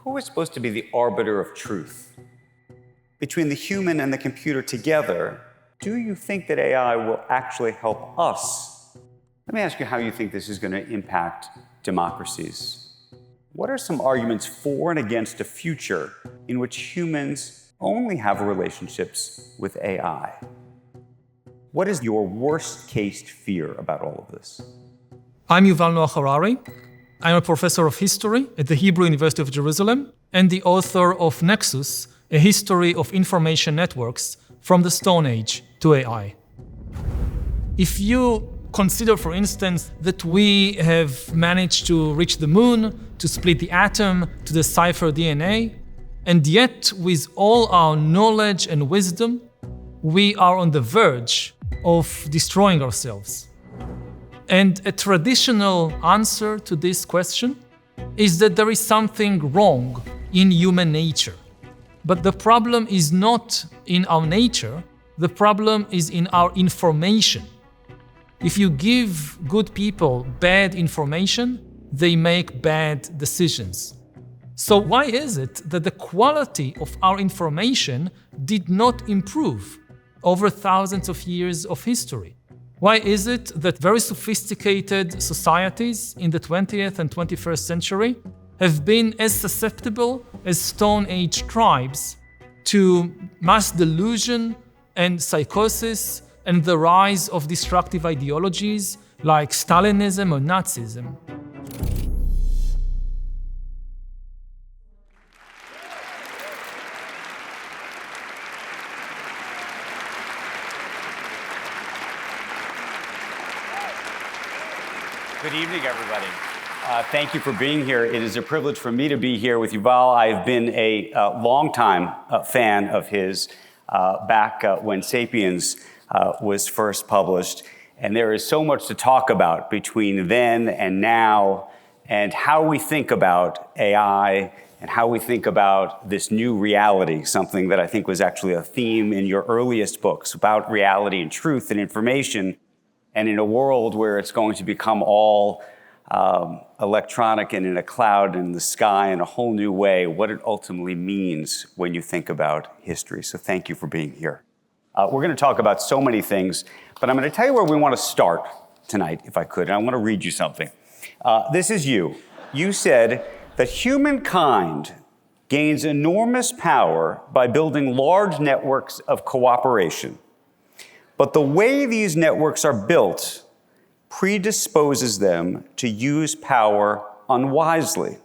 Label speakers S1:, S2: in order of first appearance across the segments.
S1: who is supposed to be the arbiter of truth? Between the human and the computer together, do you think that AI will actually help us? Let me ask you how you think this is going to impact democracies. What are some arguments for and against a future in which humans only have relationships with AI? What is your worst case fear about all of this?
S2: I'm Yuval Noah Harari. I'm a professor of history at the Hebrew University of Jerusalem and the author of Nexus, a history of information networks from the Stone Age to AI. If you consider, for instance, that we have managed to reach the moon, to split the atom, to decipher DNA, and yet with all our knowledge and wisdom, we are on the verge of destroying ourselves. And a traditional answer to this question is that there is something wrong in human nature. But the problem is not in our nature, the problem is in our information. If you give good people bad information, they make bad decisions. So why is it that the quality of our information did not improve over thousands of years of history? Why is it that very sophisticated societies in the 20th and 21st century have been as susceptible as Stone Age tribes to mass delusion and psychosis and the rise of destructive ideologies like Stalinism or Nazism?
S1: Good evening, everybody. Thank you for being here. It is a privilege for me to be here with Yuval. I've been a longtime fan of his back when Sapiens was first published. And there is so much to talk about between then and now, and how we think about AI and how we think about this new reality, something that I think was actually a theme in your earliest books about reality and truth and information. And in a world where it's going to become all electronic and in a cloud in the sky in a whole new way, what it ultimately means when you think about history. So thank you for being here. We're going to talk about so many things, but I'm going to tell you where we want to start tonight, if I could. And I want to read you something. This is you. You said that humankind gains enormous power by building large networks of cooperation. But the way these networks are built predisposes them to use power unwisely.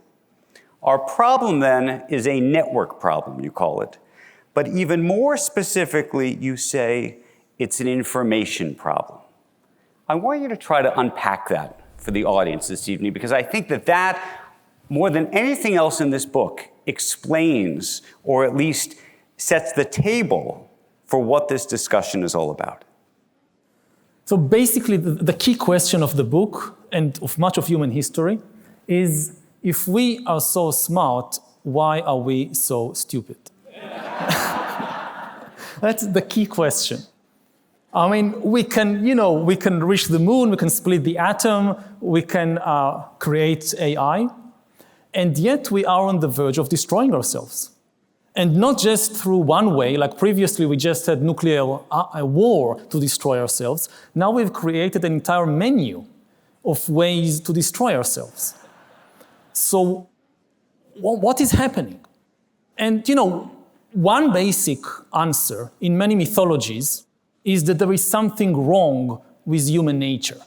S1: Our problem then is a network problem, you call it. But even more specifically, you say it's an information problem. I want you to try to unpack that for the audience this evening, because I think that more than anything else in this book, explains, or at least sets the table for what this discussion is all about.
S2: So basically, the key question of the book and of much of human history is, if we are so smart, why are we so stupid? That's the key question. I mean, we can reach the moon, we can split the atom, we can create AI, and yet we are on the verge of destroying ourselves. And not just through one way, like previously we just had nuclear war to destroy ourselves. Now we've created an entire menu of ways to destroy ourselves. So what is happening? And one basic answer in many mythologies is that there is something wrong with human nature,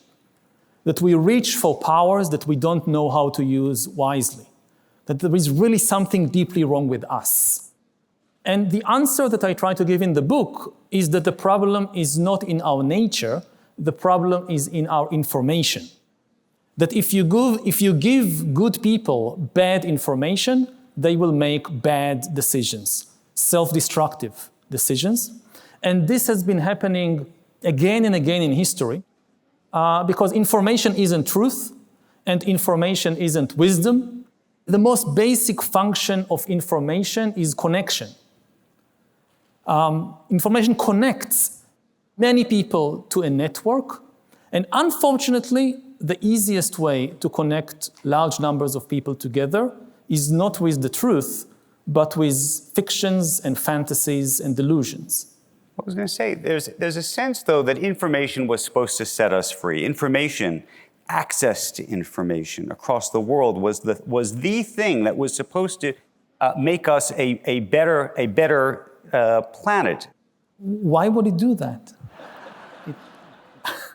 S2: that we reach for powers that we don't know how to use wisely, that there is really something deeply wrong with us. And the answer that I try to give in the book is that the problem is not in our nature, the problem is in our information. That if you give good people bad information, they will make bad decisions, self-destructive decisions. And this has been happening again and again in history, because information isn't truth, and information isn't wisdom. The most basic function of information is connection. Information connects many people to a network, and unfortunately, the easiest way to connect large numbers of people together is not with the truth, but with fictions and fantasies and delusions.
S1: I was going to say, there's a sense, though, that information was supposed to set us free. Information, access to information across the world was the thing that was supposed to make us a better planet.
S2: Why would it do that?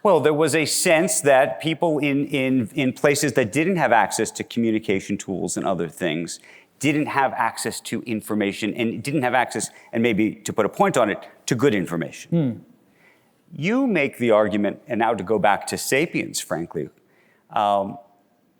S1: Well, there was a sense that people in places that didn't have access to communication tools and other things didn't have access to information and didn't have access, and maybe to put a point on it, to good information. You make the argument, and now to go back to Sapiens, frankly,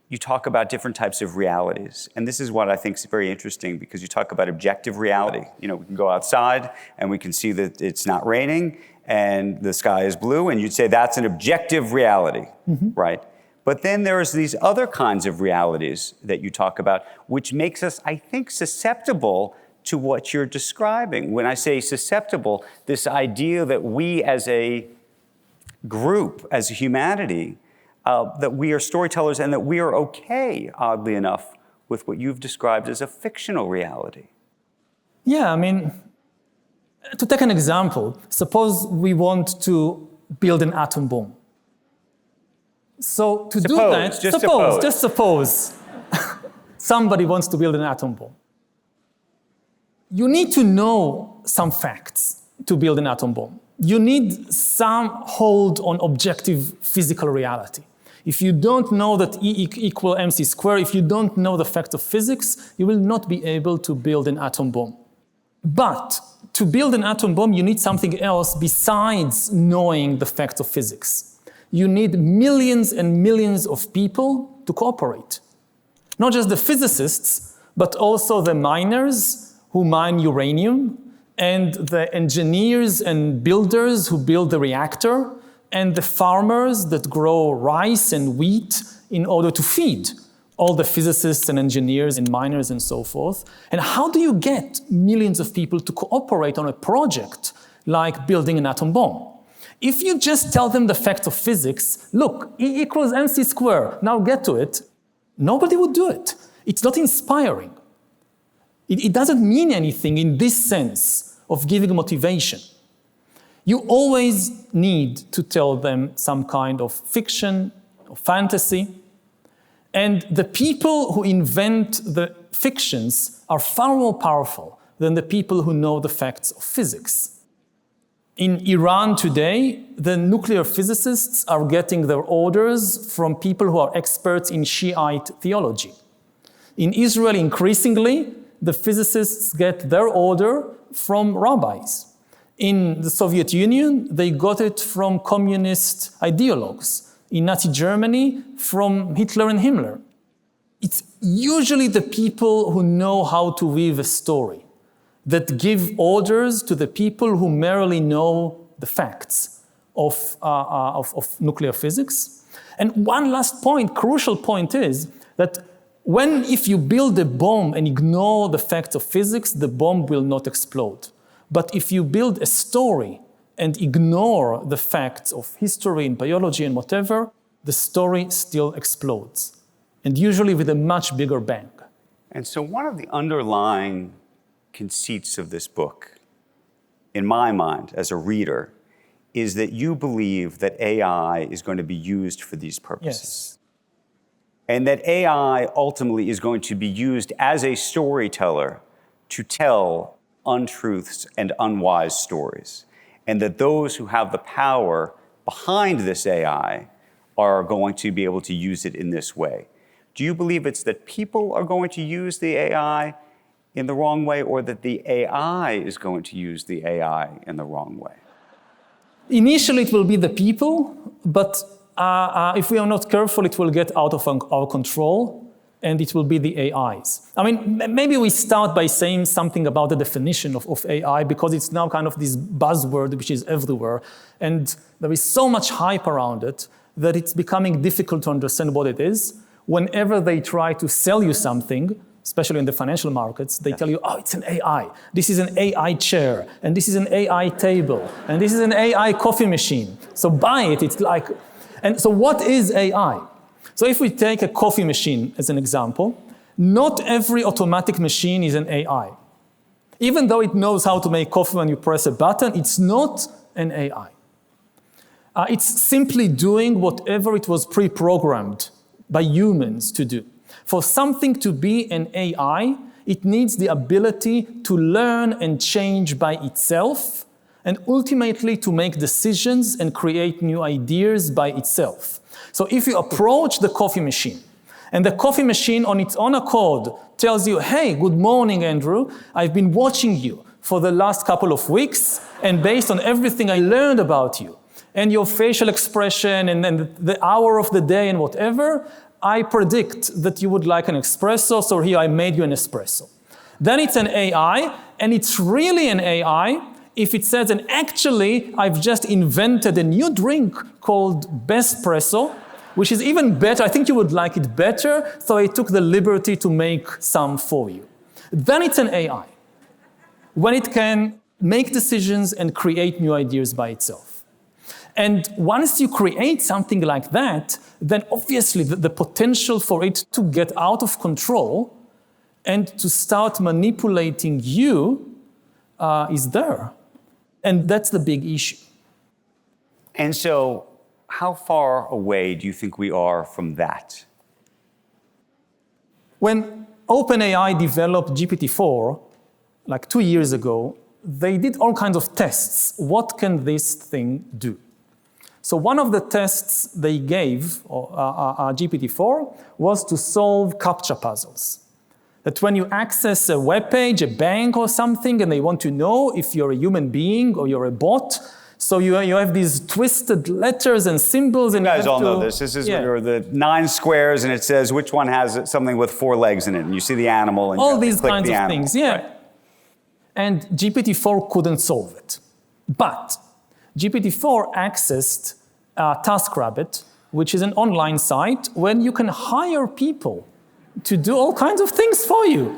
S1: you talk about different types of realities. And this is what I think is very interesting, because you talk about objective reality. You know, we can go outside and we can see that it's not raining and the sky is blue, and you'd say that's an objective reality, right? But then there's these other kinds of realities that you talk about, which makes us, I think, susceptible to what you're describing. When I say susceptible, this idea that we as a group, as a humanity, that we are storytellers and that we are okay, oddly enough, with what you've described as a fictional reality.
S2: Yeah, I mean, to take an example, suppose we want to build an atom bomb. So to do that, just suppose somebody wants to build an atom bomb. You need to know some facts to build an atom bomb. You need some hold on objective physical reality. If you don't know that E equals mc squared, if you don't know the fact of physics, you will not be able to build an atom bomb. But to build an atom bomb, you need something else besides knowing the facts of physics. You need millions and millions of people to cooperate. Not just the physicists, but also the miners who mine uranium, and the engineers and builders who build the reactor, and the farmers that grow rice and wheat in order to feed all the physicists and engineers and miners and so forth. And how do you get millions of people to cooperate on a project like building an atom bomb? If you just tell them the facts of physics, look, E equals mc squared, now get to it, nobody would do it. It's not inspiring. It doesn't mean anything in this sense of giving motivation. You always need to tell them some kind of fiction or fantasy. And the people who invent the fictions are far more powerful than the people who know the facts of physics. In Iran today, the nuclear physicists are getting their orders from people who are experts in Shiite theology. In Israel, increasingly, the physicists get their order from rabbis. In the Soviet Union, they got it from communist ideologues. In Nazi Germany, from Hitler and Himmler. It's usually the people who know how to weave a story that give orders to the people who merely know the facts of nuclear physics. And one last point, crucial point, is that if you build a bomb and ignore the facts of physics, the bomb will not explode. But if you build a story and ignore the facts of history and biology and whatever, the story still explodes, and usually with a much bigger bang.
S1: And so one of the underlying conceits of this book, in my mind as a reader, is that you believe that AI is going to be used for these purposes.
S2: Yes.
S1: And that AI ultimately is going to be used as a storyteller to tell untruths and unwise stories. And that those who have the power behind this AI are going to be able to use it in this way. Do you believe it's that people are going to use the AI in the wrong way, or that the AI is going to use the AI in the wrong way?
S2: Initially, it will be the people, but if we are not careful, it will get out of our control, and it will be the AIs. I mean, maybe we start by saying something about the definition of AI, because it's now kind of this buzzword which is everywhere, and there is so much hype around it that it's becoming difficult to understand what it is. Whenever they try to sell you something, especially in the financial markets, they tell you, oh, it's an AI. This is an AI chair, and this is an AI table, and this is an AI coffee machine. So buy it, it's like... And so what is AI? So if we take a coffee machine as an example, Not every automatic machine is an AI. Even though it knows how to make coffee when you press a button, it's not an AI. It's simply doing whatever it was pre-programmed by humans to do. For something to be an AI, it needs the ability to learn and change by itself, and ultimately to make decisions and create new ideas by itself. So if you approach the coffee machine, and the coffee machine on its own accord tells you, hey, good morning, Andrew, I've been watching you for the last couple of weeks, and based on everything I learned about you, and your facial expression, and the hour of the day, and whatever, I predict that you would like an espresso, so here I made you an espresso. Then it's an AI, and it's really an AI if it says, and actually, I've just invented a new drink called Bespresso, which is even better. I think you would like it better, so I took the liberty to make some for you. Then it's an AI, when it can make decisions and create new ideas by itself. And once you create something like that, then obviously the potential for it to get out of control and to start manipulating you is there. And that's the big issue.
S1: And so, how far away do you think we are from that?
S2: When OpenAI developed GPT-4, like 2 years ago, they did all kinds of tests. What can this thing do? So one of the tests they gave GPT-4 was to solve CAPTCHA puzzles. That when you access a web page, a bank or something, and they want to know if you're a human being or you're a bot, so you have these twisted letters and symbols, and
S1: you guys all know this. This is where the 9 squares, and it says which one has something with 4 legs in it, and you see the animal, and
S2: all these kinds of things, yeah.
S1: Right.
S2: And GPT-4 couldn't solve it. But GPT-4 accessed TaskRabbit, which is an online site when you can hire people to do all kinds of things for you.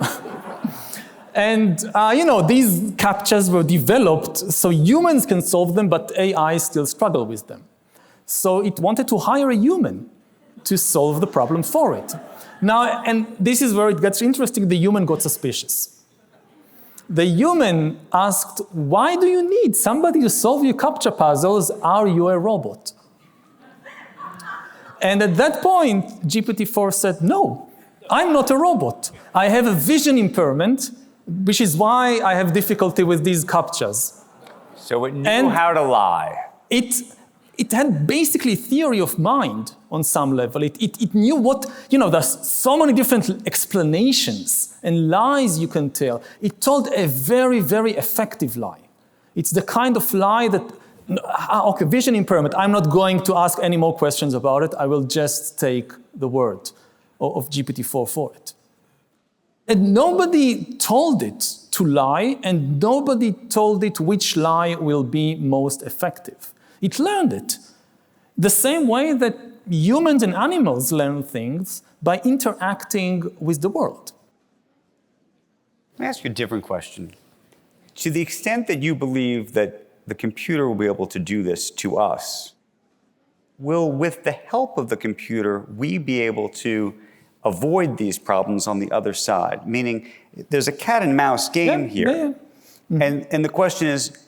S2: And these CAPTCHAs were developed so humans can solve them, but AI still struggle with them. So it wanted to hire a human to solve the problem for it. Now, and this is where it gets interesting, the human got suspicious. The human asked, why do you need somebody to solve your CAPTCHA puzzles? Are you a robot? And at that point, GPT-4 said, no, I'm not a robot. I have a vision impairment, which is why I have difficulty with these CAPTCHAs.
S1: So it knew how to lie.
S2: It had basically theory of mind on some level. It knew what, there's so many different explanations and lies you can tell. It told a very, very effective lie. It's the kind of lie that, okay, vision impairment, I'm not going to ask any more questions about it. I will just take the word of GPT-4 for it. And nobody told it to lie, and nobody told it which lie will be most effective. It learned it. The same way that humans and animals learn things by interacting with the world.
S1: Let me ask you a different question. To the extent that you believe that the computer will be able to do this to us, will, with the help of the computer, we be able to avoid these problems on the other side? Meaning, there's a cat and mouse game here.
S2: Yeah. Mm-hmm.
S1: And the question is,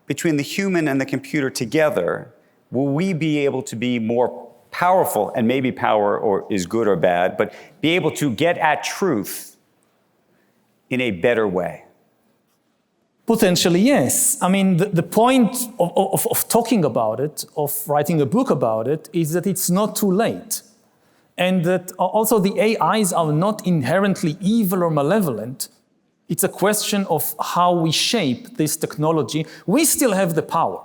S1: between the human and the computer together, will we be able to be more powerful, and maybe power or is good or bad, but be able to get at truth in a better way?
S2: Potentially, yes. I mean, the point of talking about it, of writing a book about it, is that it's not too late. And that also the AIs are not inherently evil or malevolent. It's a question of how we shape this technology. We still have the power.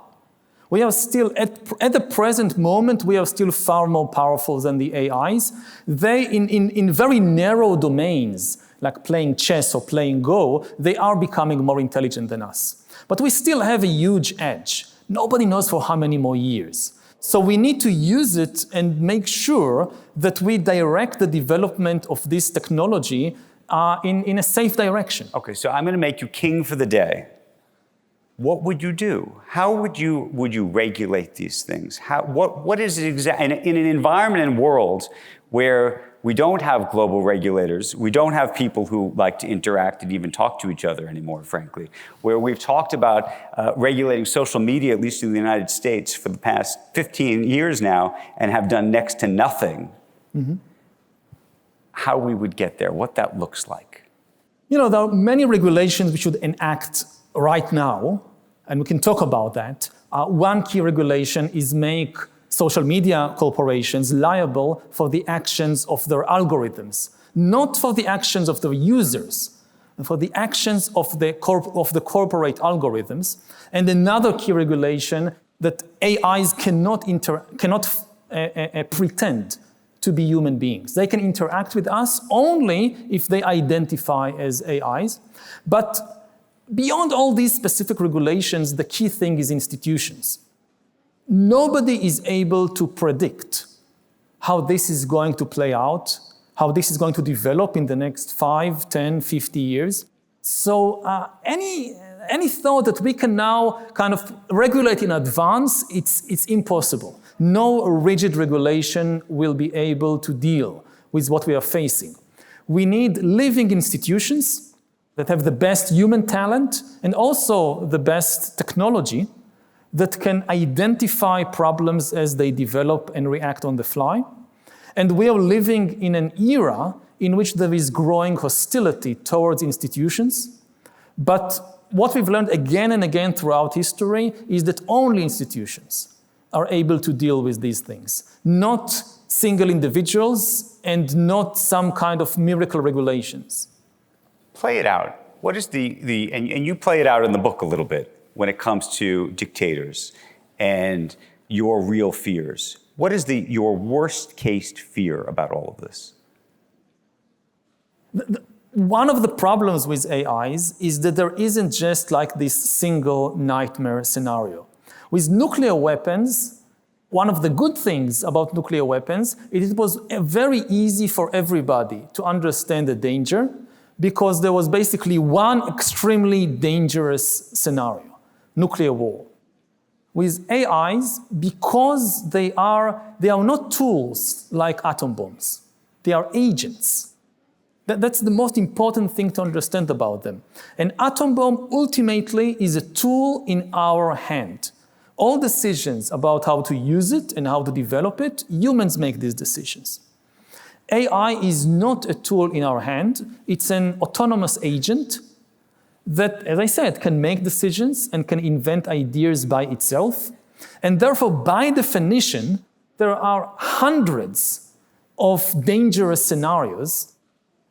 S2: We are still, at the present moment, we are still far more powerful than the AIs. They, in very narrow domains, like playing chess or playing Go, they are becoming more intelligent than us. But we still have a huge edge. Nobody knows for how many more years. So we need to use it and make sure that we direct the development of this technology in a safe direction.
S1: Okay, so I'm going to make you king for the day. What would you do? How would you regulate these things? What is it exactly in an environment and world where We don't have global regulators. We don't have people who like to interact and even talk to each other anymore, frankly. Where we've talked about regulating social media, at least in the United States, for the past 15 years now, and have done next to nothing. Mm-hmm. How we would get there, what that looks like.
S2: There are many regulations we should enact right now, and we can talk about that. One key regulation is make social media corporations liable for the actions of their algorithms, not for the actions of their users, but for the actions of the corporate algorithms. And another key regulation that AIs cannot pretend to be human beings. They can interact with us only if they identify as AIs. But beyond all these specific regulations, the key thing is institutions. Nobody is able to predict how this is going to play out, how this is going to develop in the next 5, 10, 50 years. So any thought that we can now kind of regulate in advance, it's impossible. No rigid regulation will be able to deal with what we are facing. We need living institutions that have the best human talent and also the best technology that can identify problems as they develop and react on the fly. And we are living in an era in which there is growing hostility towards institutions. But what we've learned again and again throughout history is that only institutions are able to deal with these things, not single individuals and not some kind of miracle regulations.
S1: Play it out. What is and you play it out in the book a little bit when it comes to dictators and your real fears. What is your worst case fear about all of this?
S2: One of the problems with AIs is that there isn't just like this single nightmare scenario. With nuclear weapons, one of the good things about nuclear weapons is it was very easy for everybody to understand the danger because there was basically one extremely dangerous scenario. Nuclear war. With AIs, because they are not tools like atom bombs. They are agents. That's the most important thing to understand about them. An atom bomb ultimately is a tool in our hand. All decisions about how to use it and how to develop it, humans make these decisions. AI is not a tool in our hand. It's an autonomous agent that, as I said, can make decisions and can invent ideas by itself. And therefore, by definition, there are hundreds of dangerous scenarios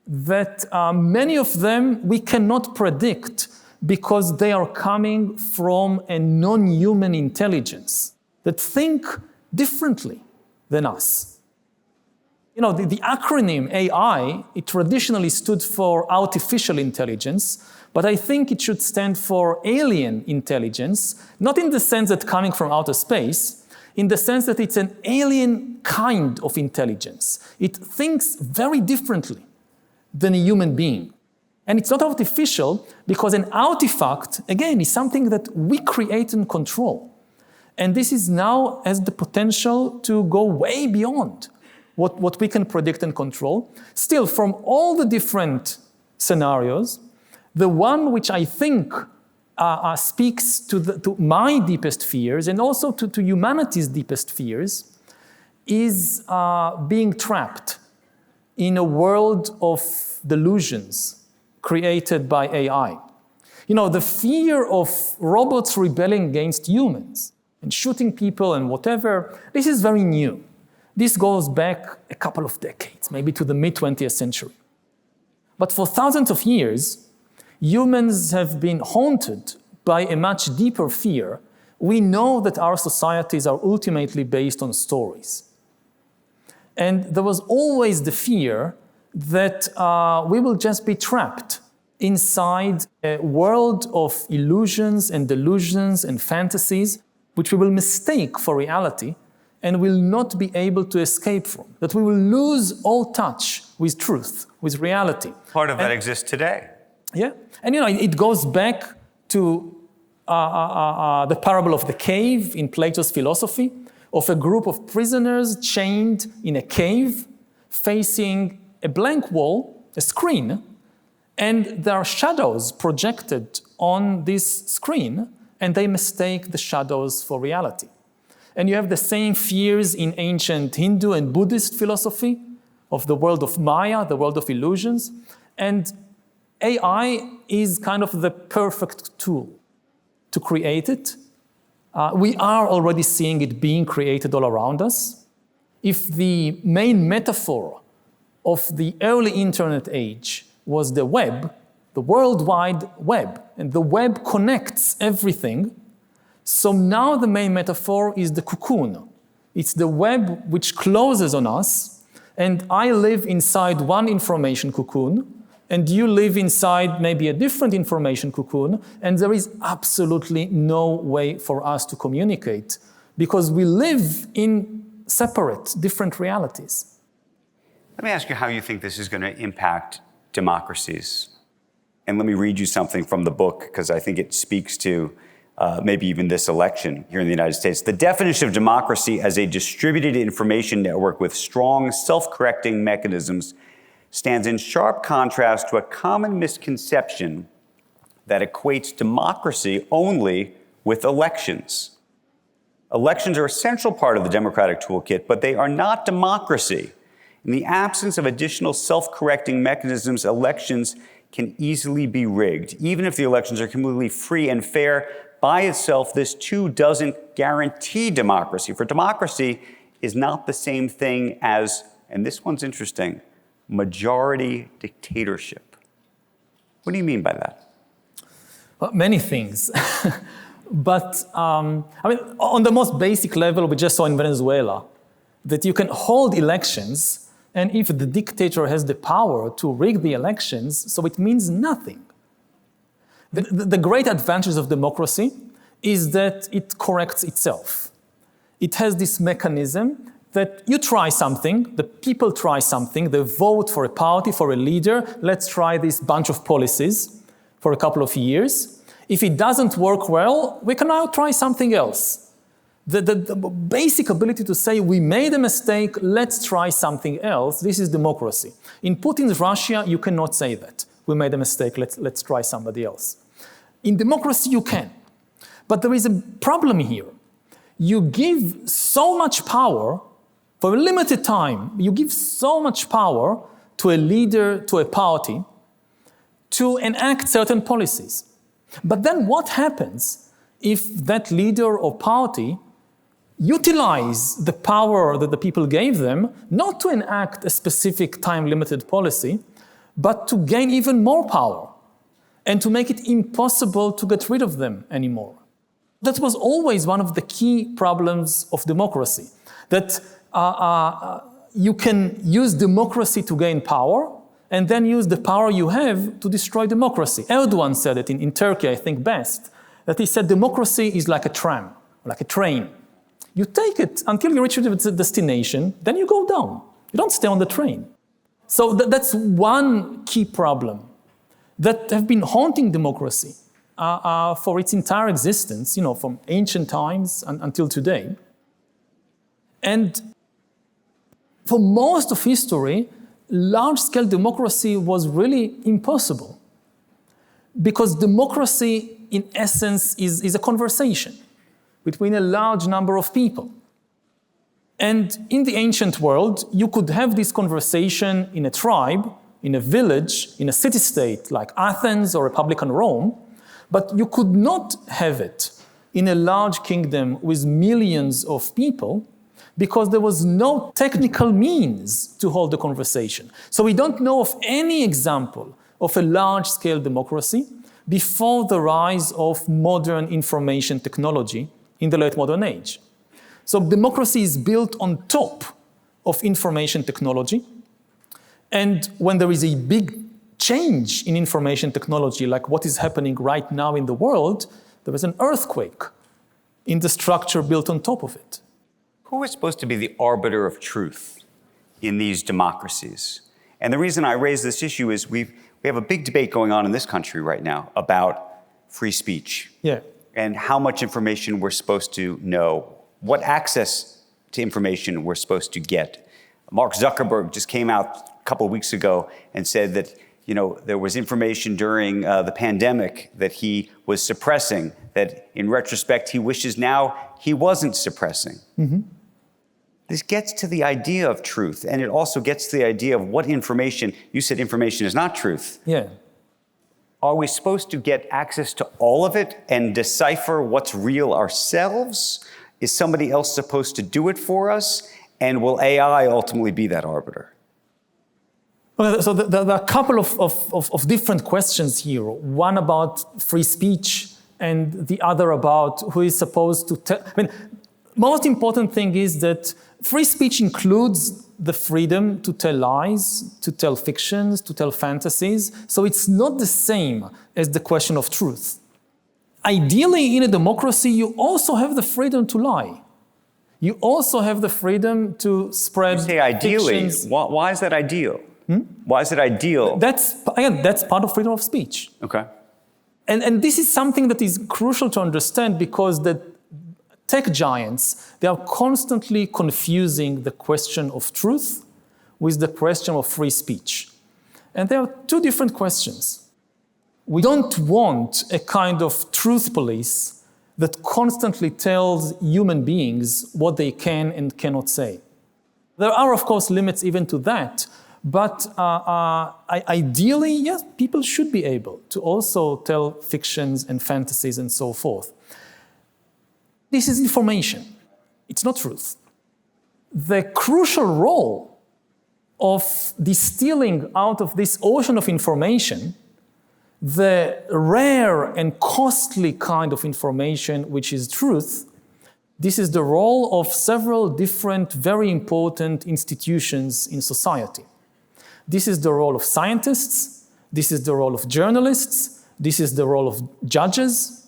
S2: that many of them we cannot predict because they are coming from a non-human intelligence that think differently than us. The acronym AI, it traditionally stood for artificial intelligence, but I think it should stand for alien intelligence, not in the sense that coming from outer space, in the sense that it's an alien kind of intelligence. It thinks very differently than a human being. And it's not artificial because an artifact, again, is something that we create and control. And this is now has the potential to go way beyond what we can predict and control. Still, from all the different scenarios, the one which I think speaks to my deepest fears and also to humanity's deepest fears is being trapped in a world of delusions created by AI. The fear of robots rebelling against humans and shooting people and whatever, this is very new. This goes back a couple of decades, maybe to the mid-20th century. But for thousands of years, humans have been haunted by a much deeper fear. We know that our societies are ultimately based on stories. And there was always the fear that we will just be trapped inside a world of illusions and delusions and fantasies, which we will mistake for reality and will not be able to escape from. That we will lose all touch with truth, with reality.
S1: Part of that exists today.
S2: Yeah, and it goes back to the parable of the cave in Plato's philosophy, of a group of prisoners chained in a cave, facing a blank wall, a screen, and there are shadows projected on this screen, and they mistake the shadows for reality. And you have the same fears in ancient Hindu and Buddhist philosophy of the world of Maya, the world of illusions. And AI is kind of the perfect tool to create it. We are already seeing it being created all around us. If the main metaphor of the early internet age was the web, the World Wide Web, and the web connects everything, so now the main metaphor is the cocoon. It's the web which closes on us, and I live inside one information cocoon, and you live inside maybe a different information cocoon, and there is absolutely no way for us to communicate because we live in separate, different realities.
S1: Let me ask you how you think this is going to impact democracies. And let me read you something from the book, because I think it speaks to maybe even this election here in the United States. The definition of democracy as a distributed information network with strong self-correcting mechanisms stands in sharp contrast to a common misconception that equates democracy only with elections. Elections are a central part of the democratic toolkit, but they are not democracy. In the absence of additional self-correcting mechanisms, elections can easily be rigged. Even if the elections are completely free and fair, by itself, this too doesn't guarantee democracy. For democracy is not the same thing as, and this one's interesting, majority dictatorship. What do you mean by that?
S2: Well, many things. But on the most basic level, we just saw in Venezuela that you can hold elections, and if the dictator has the power to rig the elections, so it means nothing. The great advantage of democracy is that it corrects itself. It has this mechanism that you try something, the people try something, they vote for a party, for a leader, let's try this bunch of policies for a couple of years. If it doesn't work well, we can now try something else. The basic ability to say, we made a mistake, let's try something else, this is democracy. In Putin's Russia, you cannot say that. We made a mistake, let's try somebody else. In democracy, you can. But there is a problem here. You give so much power, for a limited time, you give so much power to a leader, to a party, to enact certain policies. But then what happens if that leader or party utilize the power that the people gave them, not to enact a specific time-limited policy, but to gain even more power and to make it impossible to get rid of them anymore? That was always one of the key problems of democracy, that you can use democracy to gain power and then use the power you have to destroy democracy. Erdogan said it in Turkey, I think best, that he said democracy is like a tram, like a train. You take it until you reach its destination, then you go down. You don't stay on the train. So that's one key problem that have been haunting democracy for its entire existence, from ancient times until today. And for most of history, large-scale democracy was really impossible, because democracy, in essence, is a conversation between a large number of people. And in the ancient world, you could have this conversation in a tribe, in a village, in a city-state like Athens or Republican Rome, but you could not have it in a large kingdom with millions of people, because there was no technical means to hold the conversation. So we don't know of any example of a large-scale democracy before the rise of modern information technology in the late modern age. So democracy is built on top of information technology. And when there is a big change in information technology, like what is happening right now in the world, there is an earthquake in the structure built on top of it.
S1: Who is supposed to be the arbiter of truth in these democracies? And the reason I raise this issue is we have a big debate going on in this country right now about free speech.
S2: Yeah.
S1: And how much information we're supposed to know, what access to information we're supposed to get. Mark Zuckerberg just came out a couple of weeks ago and said that, there was information during the pandemic that he was suppressing, that in retrospect, he wishes now he wasn't suppressing. Mm-hmm. This gets to the idea of truth, and it also gets to the idea of what information, you said information is not truth.
S2: Yeah.
S1: Are we supposed to get access to all of it and decipher what's real ourselves? Is somebody else supposed to do it for us? And will AI ultimately be that arbiter?
S2: Well, so there are a couple of different questions here. One about free speech and the other about who is supposed to tell. Most important thing is that free speech includes the freedom to tell lies, to tell fictions, to tell fantasies. So it's not the same as the question of truth. Ideally, in a democracy, you also have the freedom to lie. You also have the freedom to spread
S1: fictions. You say ideally.
S2: Fictions.
S1: Why is that ideal? Why is it ideal?
S2: That's part of freedom of speech.
S1: Okay.
S2: And this is something that is crucial to understand because the tech giants, they are constantly confusing the question of truth with the question of free speech. And there are two different questions. We don't want a kind of truth police that constantly tells human beings what they can and cannot say. There are, of course, limits even to that, but ideally, yes, people should be able to also tell fictions and fantasies and so forth. This is information. It's not truth. The crucial role of distilling out of this ocean of information the rare and costly kind of information, which is truth, this is the role of several different, very important institutions in society. This is the role of scientists, this is the role of journalists, this is the role of judges,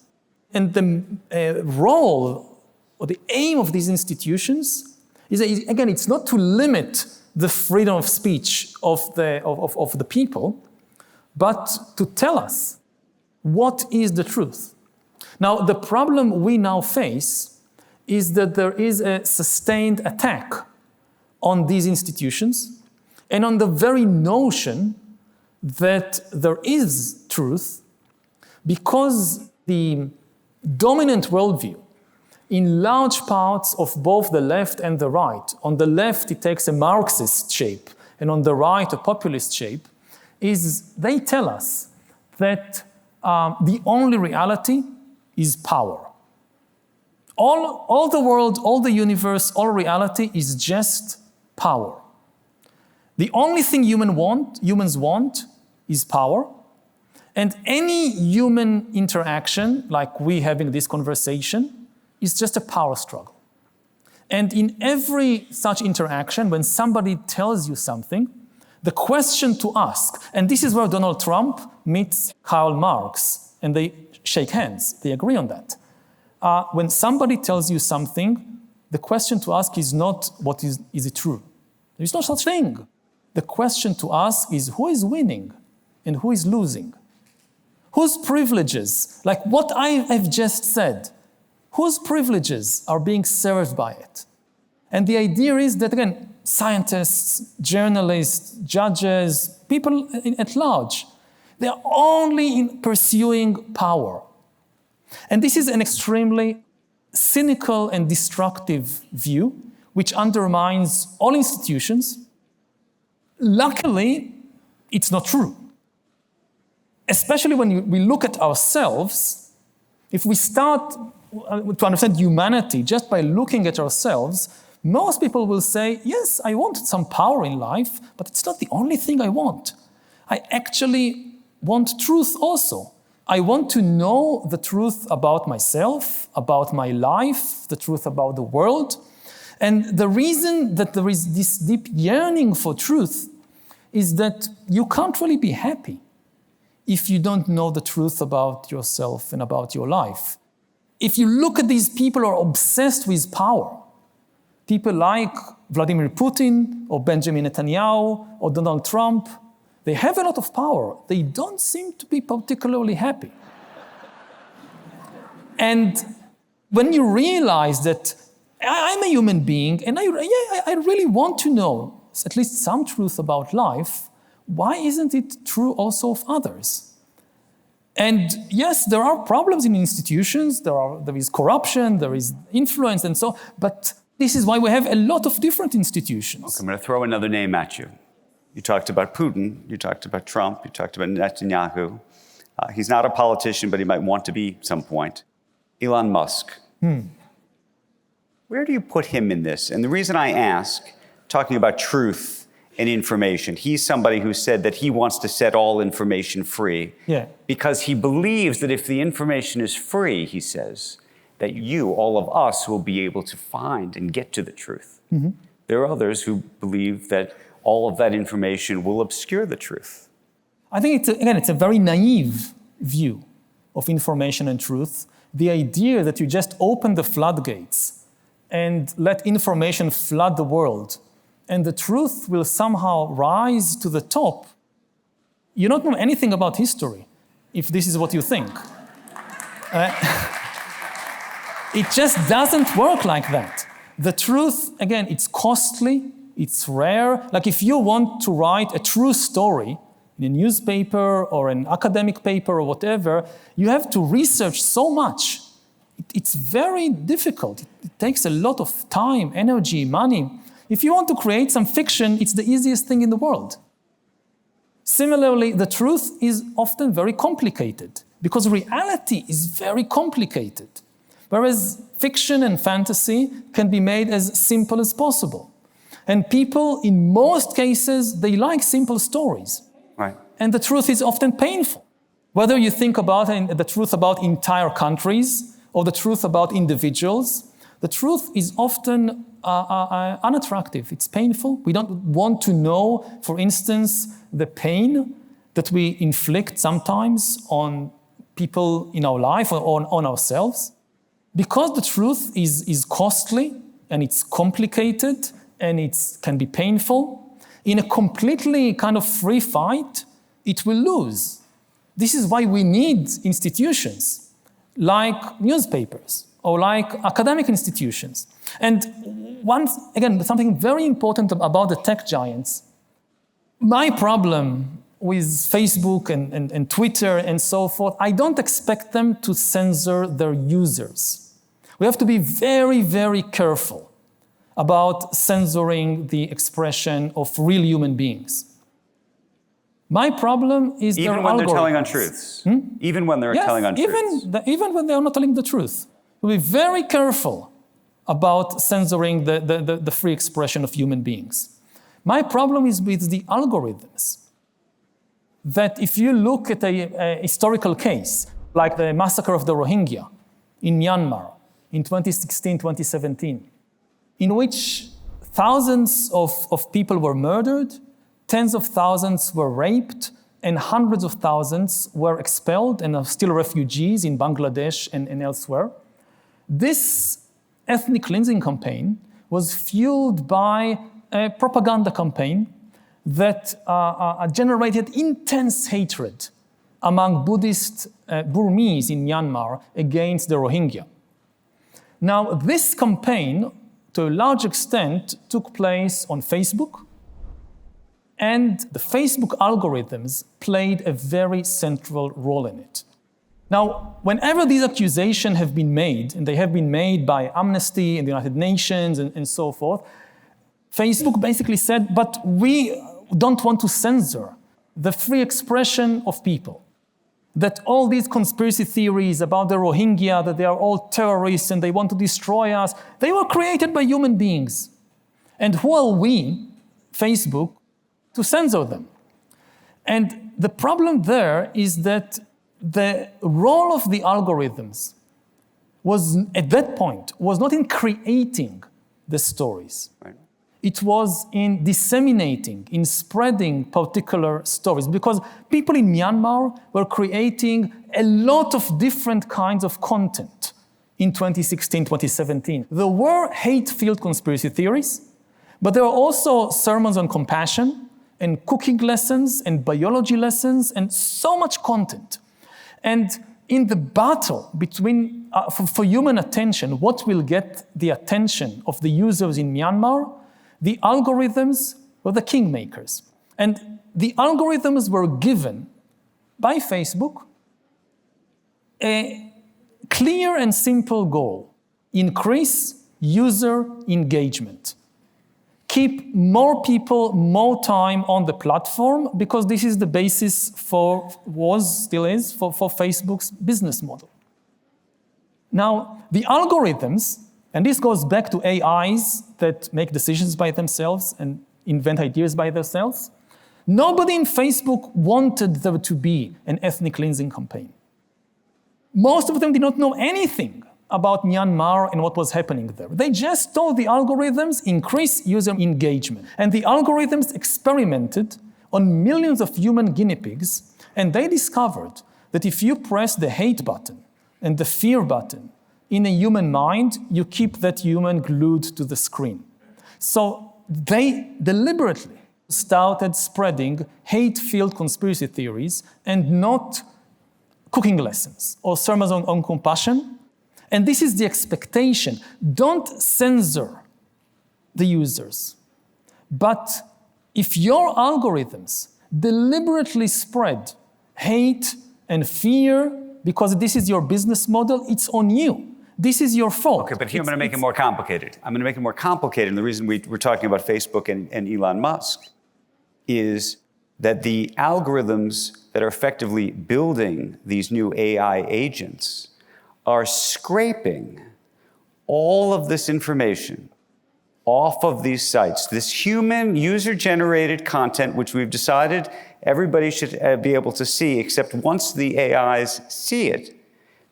S2: and the role or the aim of these institutions is, again, it's not to limit the freedom of speech of the people, but to tell us what is the truth. Now, the problem we now face is that there is a sustained attack on these institutions and on the very notion that there is truth, because the dominant worldview in large parts of both the left and the right, on the left it takes a Marxist shape, and on the right a populist shape, is they tell us that the only reality is power. All the world, all the universe, all reality is just power. The only thing humans want is power. And any human interaction, like we having this conversation, is just a power struggle. And in every such interaction, when somebody tells you something, the question to ask, and this is where Donald Trump meets Karl Marx, and they shake hands, they agree on that. When somebody tells you something, the question to ask is not, is it true? There is no such thing. The question to ask is, who is winning and who is losing? Whose privileges, like what I have just said, whose privileges are being served by it? And the idea is that, again, scientists, journalists, judges, people at large, they are only pursuing power. And this is an extremely cynical and destructive view, which undermines all institutions. Luckily, it's not true. Especially when we look at ourselves, if we start to understand humanity just by looking at ourselves, most people will say, yes, I want some power in life, but it's not the only thing I want. I actually want truth also. I want to know the truth about myself, about my life, the truth about the world. And the reason that there is this deep yearning for truth is that you can't really be happy if you don't know the truth about yourself and about your life. If you look at these people who are obsessed with power, people like Vladimir Putin or Benjamin Netanyahu or Donald Trump, they have a lot of power. They don't seem to be particularly happy. And when you realize that I'm a human being and I really want to know at least some truth about life, why isn't it true also of others? And yes, there are problems in institutions, there is corruption, there is influence and so, but this is why we have a lot of different institutions.
S1: Okay, I'm going to throw another name at you. You talked about Putin, you talked about Trump, you talked about Netanyahu. He's not a politician, but he might want to be at some point. Elon Musk. Where do you put him in this? And the reason I ask, talking about truth and information, he's somebody who said that he wants to set all information free.
S2: Yeah.
S1: Because he believes that if the information is free, he says, that you, all of us, will be able to find and get to the truth. Mm-hmm. There are others who believe that all of that information will obscure the truth.
S2: I think, it's a very naive view of information and truth. The idea that you just open the floodgates and let information flood the world, and the truth will somehow rise to the top. You don't know anything about history if this is what you think. It just doesn't work like that. The truth, again, it's costly, it's rare. Like if you want to write a true story in a newspaper or an academic paper or whatever, you have to research so much. It's very difficult. It takes a lot of time, energy, money. If you want to create some fiction, it's the easiest thing in the world. Similarly, the truth is often very complicated because reality is very complicated. Whereas fiction and fantasy can be made as simple as possible. And people, in most cases, they like simple stories.
S1: Right.
S2: And the truth is often painful. Whether you think about the truth about entire countries or the truth about individuals, the truth is often unattractive. It's painful. We don't want to know, for instance, the pain that we inflict sometimes on people in our life or on ourselves. Because the truth is costly and it's complicated and it can be painful, in a completely kind of free fight, it will lose. This is why we need institutions like newspapers or like academic institutions. And once again, something very important about the tech giants, my problem with Facebook and Twitter and so forth, I don't expect them to censor their users. We have to be very, very careful about censoring the expression of real human beings. My problem is
S1: even when they're telling untruths. Even when they're telling untruths.
S2: Even when they are not telling the truth. We'll be very careful about censoring the free expression of human beings. My problem is with the algorithms. That if you look at a historical case, like the massacre of the Rohingya in Myanmar in 2016, 2017, in which thousands of people were murdered, tens of thousands were raped, and hundreds of thousands were expelled and are still refugees in Bangladesh and elsewhere. This ethnic cleansing campaign was fueled by a propaganda campaign that generated intense hatred among Buddhist Burmese in Myanmar against the Rohingya. Now, this campaign, to a large extent, took place on Facebook, and the Facebook algorithms played a very central role in it. Now, whenever these accusations have been made, and they have been made by Amnesty and the United Nations and so forth, Facebook basically said, but we don't want to censor the free expression of people. That all these conspiracy theories about the Rohingya, that they are all terrorists and they want to destroy us, they were created by human beings. And who are we, Facebook, to censor them? And the problem there is that the role of the algorithms was, at that point, was not in creating the stories. Right. It was in disseminating, in spreading particular stories, because people in Myanmar were creating a lot of different kinds of content in 2016, 2017. There were hate-filled conspiracy theories, but there were also sermons on compassion and cooking lessons and biology lessons and so much content. And in the battle between, for human attention, what will get the attention of the users in Myanmar, the algorithms were the kingmakers. And the algorithms were given by Facebook a clear and simple goal: increase user engagement. Keep more people, more time on the platform, because this is the basis still is, for Facebook's business model. Now, the algorithms, and this goes back to AIs that make decisions by themselves and invent ideas by themselves. Nobody in Facebook wanted there to be an ethnic cleansing campaign. Most of them did not know anything about Myanmar and what was happening there. They just told the algorithms increase user engagement. And the algorithms experimented on millions of human guinea pigs, and they discovered that if you press the hate button and the fear button in a human mind, you keep that human glued to the screen. So they deliberately started spreading hate-filled conspiracy theories and not cooking lessons or sermons on compassion. And this is the expectation. Don't censor the users. But if your algorithms deliberately spread hate and fear because this is your business model, it's on you. This is your fault.
S1: Okay, but here I'm going to make it more complicated. I'm going to make it more complicated. And the reason we're talking about Facebook and Elon Musk is that the algorithms that are effectively building these new AI agents are scraping all of this information off of these sites, this human user-generated content, which we've decided everybody should be able to see, except once the AIs see it,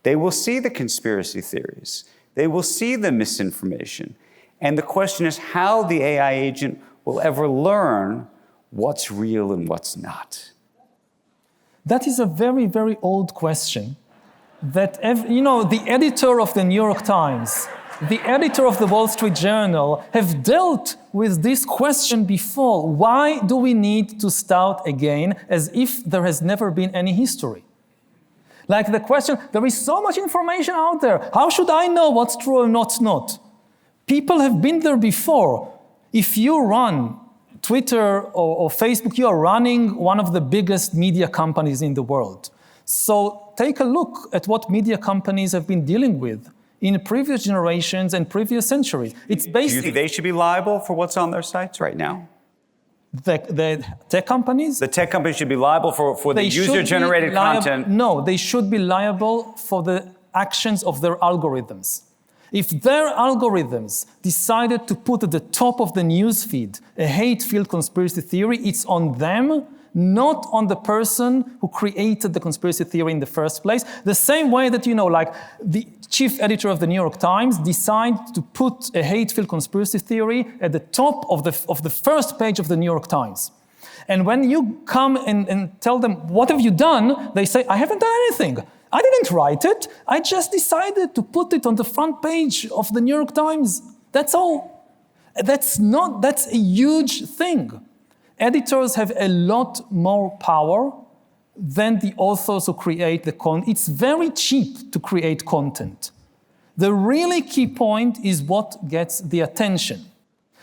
S1: they will see the conspiracy theories. They will see the misinformation. And the question is how the AI agent will ever learn what's real and what's not.
S2: That is a very, very old question that, the editor of the New York Times, the editor of the Wall Street Journal have dealt with this question before. Why do we need to start again as if there has never been any history? Like the question, there is so much information out there. How should I know what's true or what's not? People have been there before. If you run Twitter or Facebook, you are running one of the biggest media companies in the world. So take a look at what media companies have been dealing with in previous generations and previous centuries. It's basically...
S1: Do you think they should be liable for what's on their sites right now?
S2: The tech companies?
S1: The tech companies should be liable for the user-generated content?
S2: No, they should be liable for the actions of their algorithms. If their algorithms decided to put at the top of the newsfeed a hate-filled conspiracy theory, it's on them, not on the person who created the conspiracy theory in the first place. The same way that, the chief editor of the New York Times decided to put a hate-filled conspiracy theory at the top of the first page of the New York Times. And when you come and tell them, what have you done? They say, I haven't done anything. I didn't write it. I just decided to put it on the front page of the New York Times. That's all. That's a huge thing. Editors have a lot more power than the authors who create the content. It's very cheap to create content. The really key point is what gets the attention.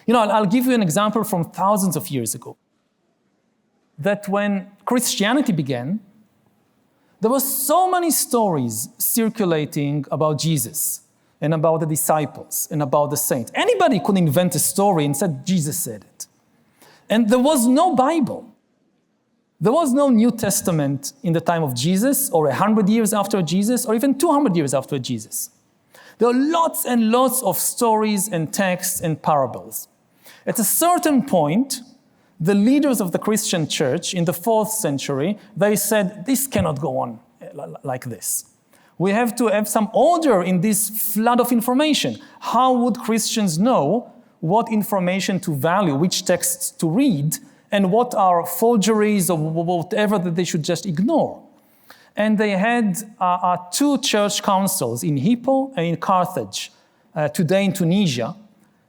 S2: I'll give you an example from thousands of years ago. That when Christianity began, there were so many stories circulating about Jesus and about the disciples and about the saints. Anybody could invent a story and said Jesus said it. And there was no Bible. There was no New Testament in the time of Jesus, or 100 years after Jesus, or even 200 years after Jesus. There are lots and lots of stories and texts and parables. At a certain point, the leaders of the Christian church in the 4th century, they said, this cannot go on like this. We have to have some order in this flood of information. How would Christians know what information to value, which texts to read, and what are forgeries or whatever that they should just ignore? And they had 2 church councils in Hippo and in Carthage, today in Tunisia,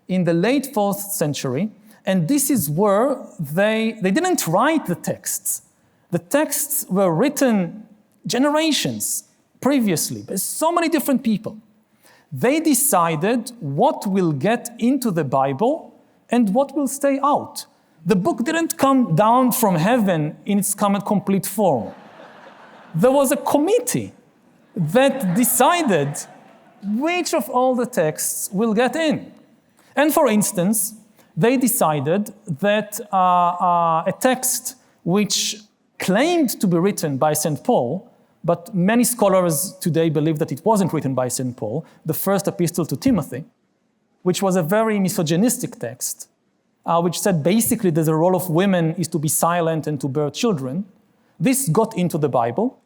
S2: in the late 4th century. And this is where they didn't write the texts. The texts were written generations previously by so many different people. They decided what will get into the Bible and what will stay out. The book didn't come down from heaven in its complete form. There was a committee that decided which of all the texts will get in. And for instance, they decided that a text which claimed to be written by St. Paul, but many scholars today believe that it wasn't written by St. Paul, the first epistle to Timothy, which was a very misogynistic text, which said basically that the role of women is to be silent and to bear children. This got into the Bible.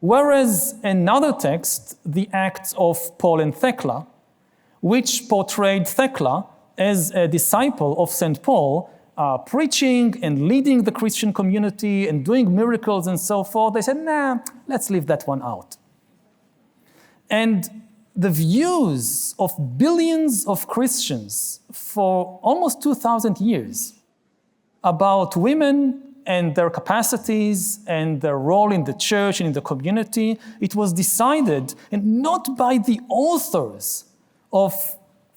S2: Whereas another text, the Acts of Paul and Thecla, which portrayed Thecla as a disciple of St. Paul, preaching and leading the Christian community and doing miracles and so forth, they said, nah, let's leave that one out. And the views of billions of Christians for almost 2,000 years about women and their capacities and their role in the church and in the community, it was decided, and not by the authors of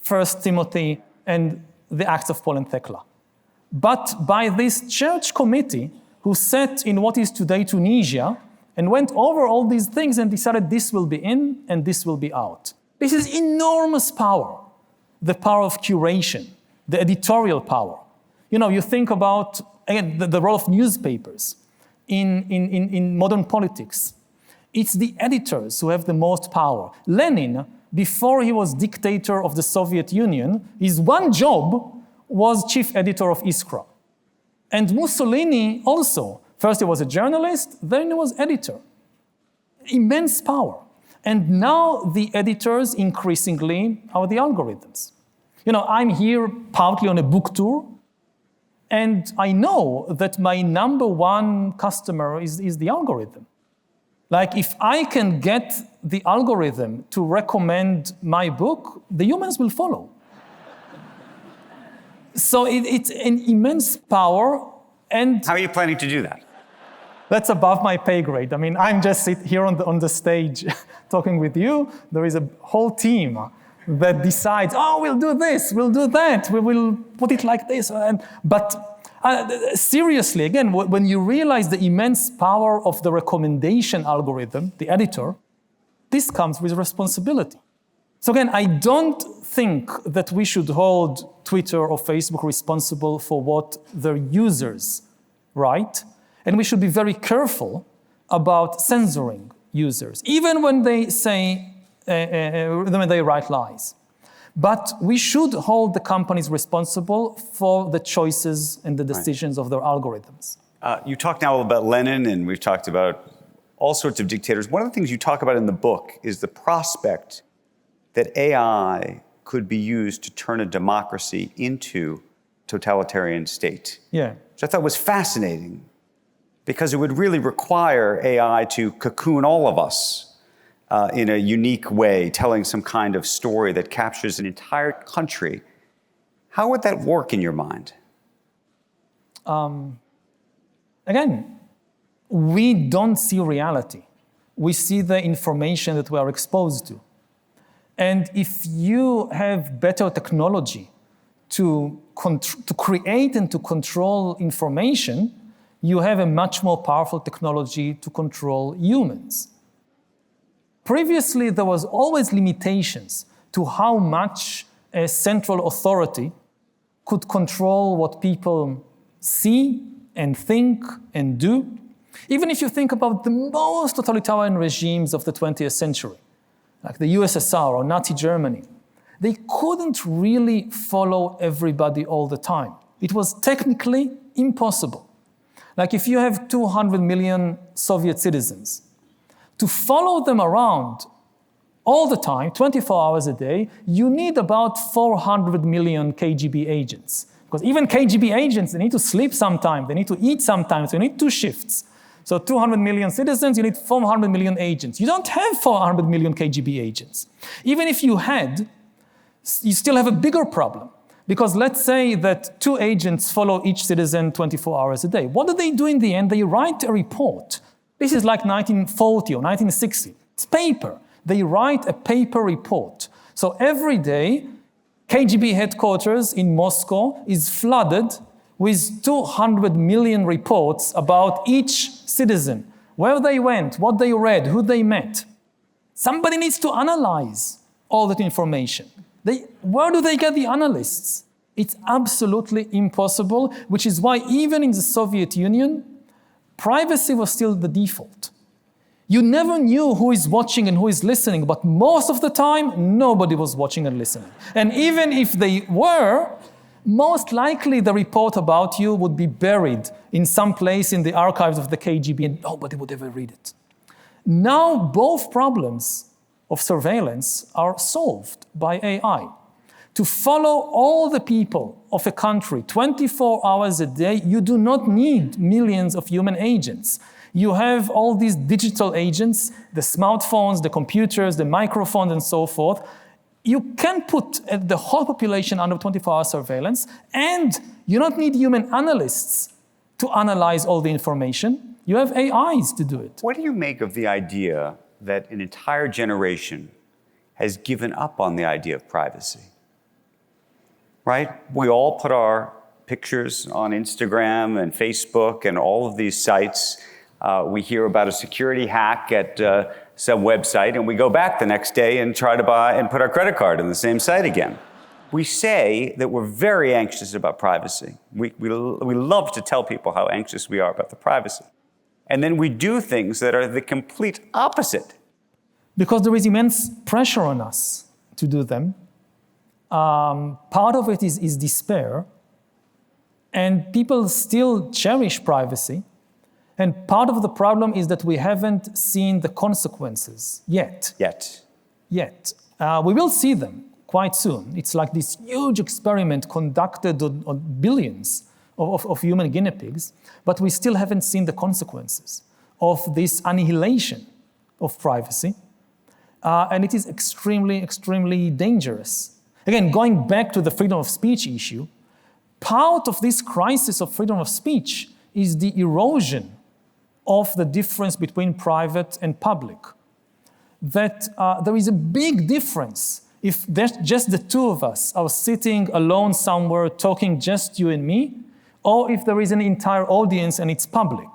S2: 1 Timothy and the Acts of Paul and Thecla, but by this church committee who sat in what is today Tunisia and went over all these things and decided this will be in and this will be out. This is enormous power, the power of curation, the editorial power. You know, you think about, again, the role of newspapers in modern politics. It's the editors who have the most power. Lenin, before he was dictator of the Soviet Union, his one job was chief editor of Iskra. And Mussolini also, first he was a journalist, then he was editor. Immense power. And now the editors increasingly are the algorithms. You know, I'm here partly on a book tour, and I know that my number one customer is the algorithm. Like, if I can get the algorithm to recommend my book, the humans will follow. So it's an immense power. And
S1: how are you planning to do that?
S2: That's above my pay grade. I mean, I'm just here on the stage talking with you. There is a whole team that decides, oh, we'll do this, we'll do that, we will put it like this. But seriously, again, when you realize the immense power of the recommendation algorithm, the editor, this comes with responsibility. So again, I don't think that we should hold Twitter or Facebook responsible for what their users write, and we should be very careful about censoring users, even when they say, when they write lies. But we should hold the companies responsible for the choices and the decisions of their algorithms.
S1: You talked now about Lenin, and we've talked about all sorts of dictators. One of the things you talk about in the book is the prospect that AI could be used to turn a democracy into totalitarian state.
S2: Yeah.
S1: Which I thought was fascinating, because it would really require AI to cocoon all of us in a unique way, telling some kind of story that captures an entire country. How would that work in your mind?
S2: Again, we don't see reality. We see the information that we are exposed to. And if you have better technology to create and to control information, you have a much more powerful technology to control humans. Previously, there was always limitations to how much a central authority could control what people see and think and do. Even if you think about the most totalitarian regimes of the 20th century, like the USSR or Nazi Germany, they couldn't really follow everybody all the time. It was technically impossible. Like, if you have 200 million Soviet citizens, to follow them around all the time, 24 hours a day, you need about 400 million KGB agents. Because even KGB agents, they need to sleep sometime, they need to eat sometimes, they need 2 shifts. So 200 million citizens, you need 400 million agents. You don't have 400 million KGB agents. Even if you had, you still have a bigger problem. Because let's say that 2 agents follow each citizen 24 hours a day. What do they do in the end? They write a report. This is like 1940 or 1960. It's paper. They write a paper report. So every day, KGB headquarters in Moscow is flooded with 200 million reports about each citizen, where they went, what they read, who they met. Somebody needs to analyze all that information. Where do they get the analysts? It's absolutely impossible, which is why even in the Soviet Union, privacy was still the default. You never knew who is watching and who is listening, but most of the time, nobody was watching and listening. And even if they were, most likely the report about you would be buried in some place in the archives of the KGB and nobody would ever read it. Now both problems of surveillance are solved by AI. To follow all the people of a country 24 hours a day, you do not need millions of human agents. You have all these digital agents, the smartphones, the computers, the microphones, and so forth. You can put the whole population under 24-hour surveillance, and you don't need human analysts to analyze all the information. You have AIs to do it.
S1: What do you make of the idea that an entire generation has given up on the idea of privacy? Right? We all put our pictures on Instagram and Facebook and all of these sites. We hear about a security hack at some website, and we go back the next day and try to buy and put our credit card on the same site again. We say that we're very anxious about privacy. We love to tell people how anxious we are about the privacy. And then we do things that are the complete opposite.
S2: Because there is immense pressure on us to do them. Part of it is despair, and people still cherish privacy. And part of the problem is that we haven't seen the consequences yet. We will see them quite soon. It's like this huge experiment conducted on billions of human guinea pigs, but we still haven't seen the consequences of this annihilation of privacy. And it is extremely, extremely dangerous. Again, going back to the freedom of speech issue, part of this crisis of freedom of speech is the erosion of the difference between private and public. That there is a big difference if there's just the two of us are sitting alone somewhere talking just you and me, or if there is an entire audience and it's public.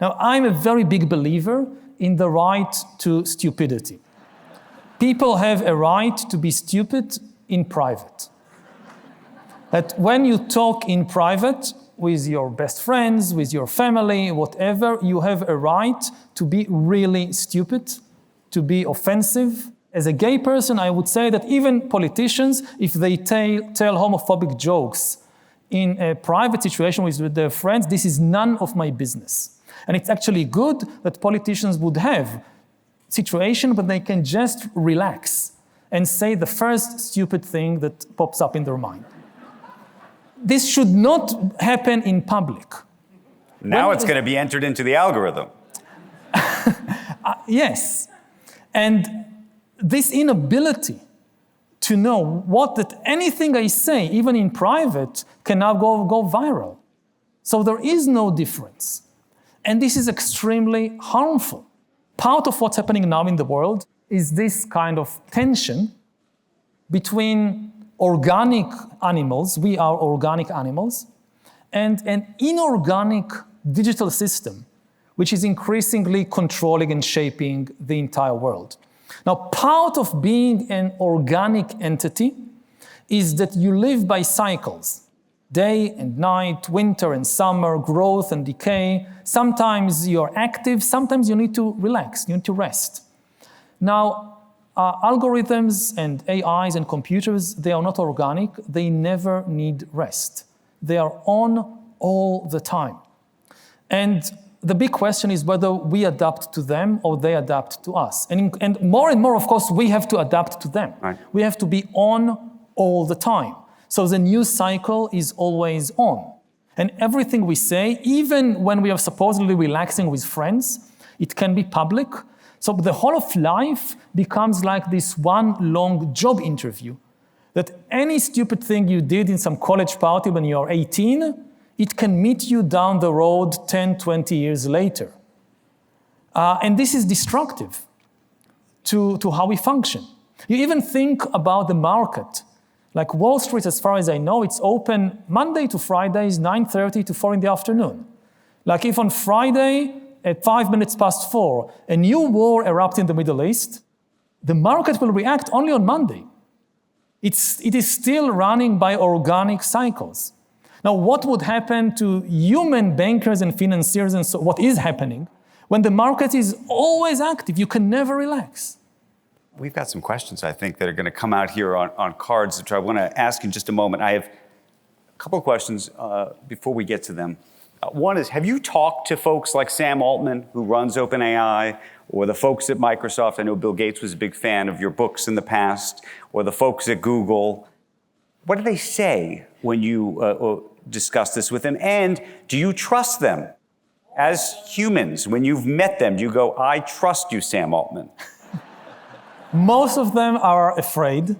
S2: Now, I'm a very big believer in the right to stupidity. People have a right to be stupid in private. That when you talk in private with your best friends, with your family, whatever, you have a right to be really stupid, to be offensive. As a gay person, I would say that even politicians, if they tell homophobic jokes in a private situation with their friends, this is none of my business. And it's actually good that politicians would have situation, but they can just relax and say the first stupid thing that pops up in their mind. This should not happen in public.
S1: Now it's going to be entered into the algorithm.
S2: Yes. And this inability to know that anything I say, even in private, can now go viral. So there is no difference. And this is extremely harmful. Part of what's happening now in the world is this kind of tension between organic animals, we are organic animals, and an inorganic digital system, which is increasingly controlling and shaping the entire world. Now, part of being an organic entity is that you live by cycles, day and night, winter and summer, growth and decay. Sometimes you're active, sometimes you need to relax, you need to rest. Now, algorithms and AIs and computers, they are not organic, they never need rest. They are on all the time. And the big question is whether we adapt to them or they adapt to us. And more, of course, we have to adapt to them.
S1: Right.
S2: We have to be on all the time. So the news cycle is always on. And everything we say, even when we are supposedly relaxing with friends, it can be public. So the whole of life becomes like this one long job interview, that any stupid thing you did in some college party when you're 18, it can meet you down the road 10, 20 years later. And this is destructive to how we function. You even think about the market. Like Wall Street, as far as I know, it's open Monday to Fridays, 9:30 to 4 in the afternoon. Like if on Friday at 5 minutes past 4, a new war erupts in the Middle East, the market will react only on Monday. It is still running by organic cycles. Now, what would happen to human bankers and financiers, and so what is happening, when the market is always active? You can never relax.
S1: We've got some questions, I think, that are going to come out here on cards, which I want to ask in just a moment. I have a couple of questions before we get to them. One is, have you talked to folks like Sam Altman, who runs OpenAI, or the folks at Microsoft? I know Bill Gates was a big fan of your books in the past, or the folks at Google. What do they say when you discuss this with them? And do you trust them as humans? When you've met them, do you go, I trust you, Sam Altman?
S2: Most of them are afraid.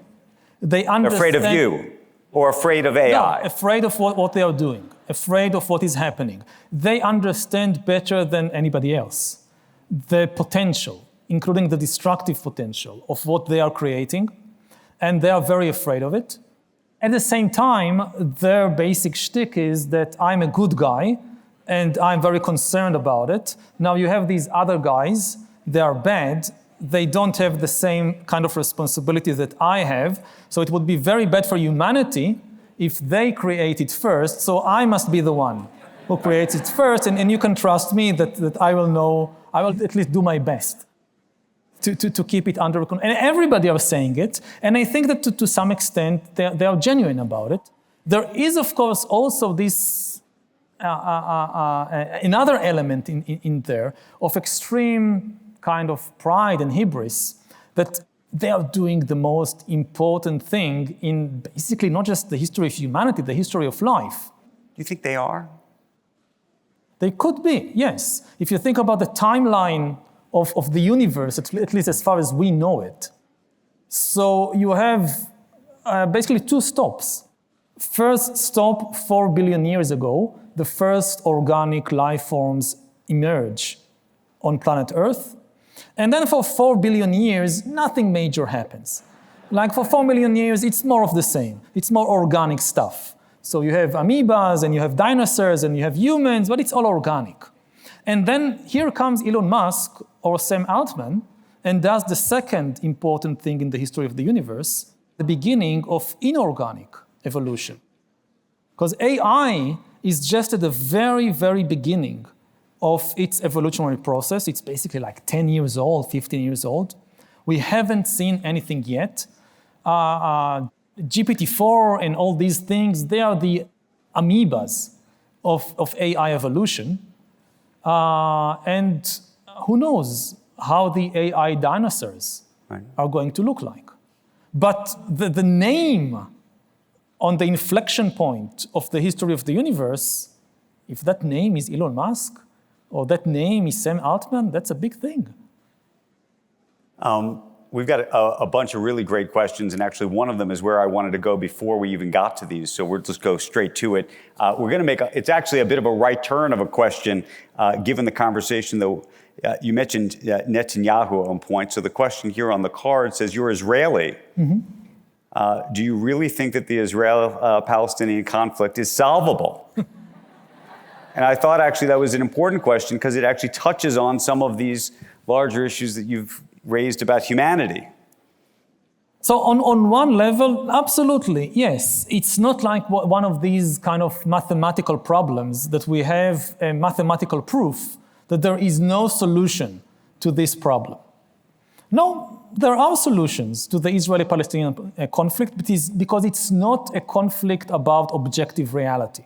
S2: They understand.
S1: Afraid of you or afraid of AI?
S2: No, afraid of what they are doing, afraid of what is happening. They understand better than anybody else the potential, including the destructive potential of what they are creating, and they are very afraid of it. At the same time, their basic shtick is that I'm a good guy and I'm very concerned about it. Now you have these other guys, they are bad, they don't have the same kind of responsibility that I have, so it would be very bad for humanity if they create it first, so I must be the one who creates it first, and you can trust me that I will know, I will at least do my best to keep it under control. And everybody are saying it, and I think that to some extent they are genuine about it. There is, of course, also this another element in there of extreme kind of pride and hubris that they are doing the most important thing in basically not just the history of humanity, the history of life.
S1: Do you think they are?
S2: They could be, yes. If you think about the timeline of the universe, at least as far as we know it. So you have basically two stops. First stop, 4 billion years ago, the first organic life forms emerge on planet Earth. And then for 4 billion years, nothing major happens. Like for 4 million years, it's more of the same. It's more organic stuff. So you have amoebas, and you have dinosaurs, and you have humans, but it's all organic. And then here comes Elon Musk or Sam Altman and does the second important thing in the history of the universe, the beginning of inorganic evolution. Because AI is just at the very, very beginning of its evolutionary process. It's basically like 10 years old, 15 years old. We haven't seen anything yet. GPT-4 and all these things, they are the amoebas of AI evolution. And who knows how the AI dinosaurs are going to look like. But the name on the inflection point of the history of the universe, if that name is Elon Musk, or that name is Sam Altman, that's a big thing.
S1: We've got a bunch of really great questions, and actually one of them is where I wanted to go before we even got to these, so we'll just go straight to it. We're going to make it's actually a bit of a right turn of a question, given the conversation, though. You mentioned Netanyahu at one point, so the question here on the card says, you're Israeli. Mm-hmm. Do you really think that the Israel-Palestinian conflict is solvable? And I thought actually that was an important question because it actually touches on some of these larger issues that you've raised about humanity.
S2: So on one level, absolutely, yes. It's not like one of these kind of mathematical problems that we have a mathematical proof that there is no solution to this problem. No, there are solutions to the Israeli-Palestinian conflict because it's not a conflict about objective reality.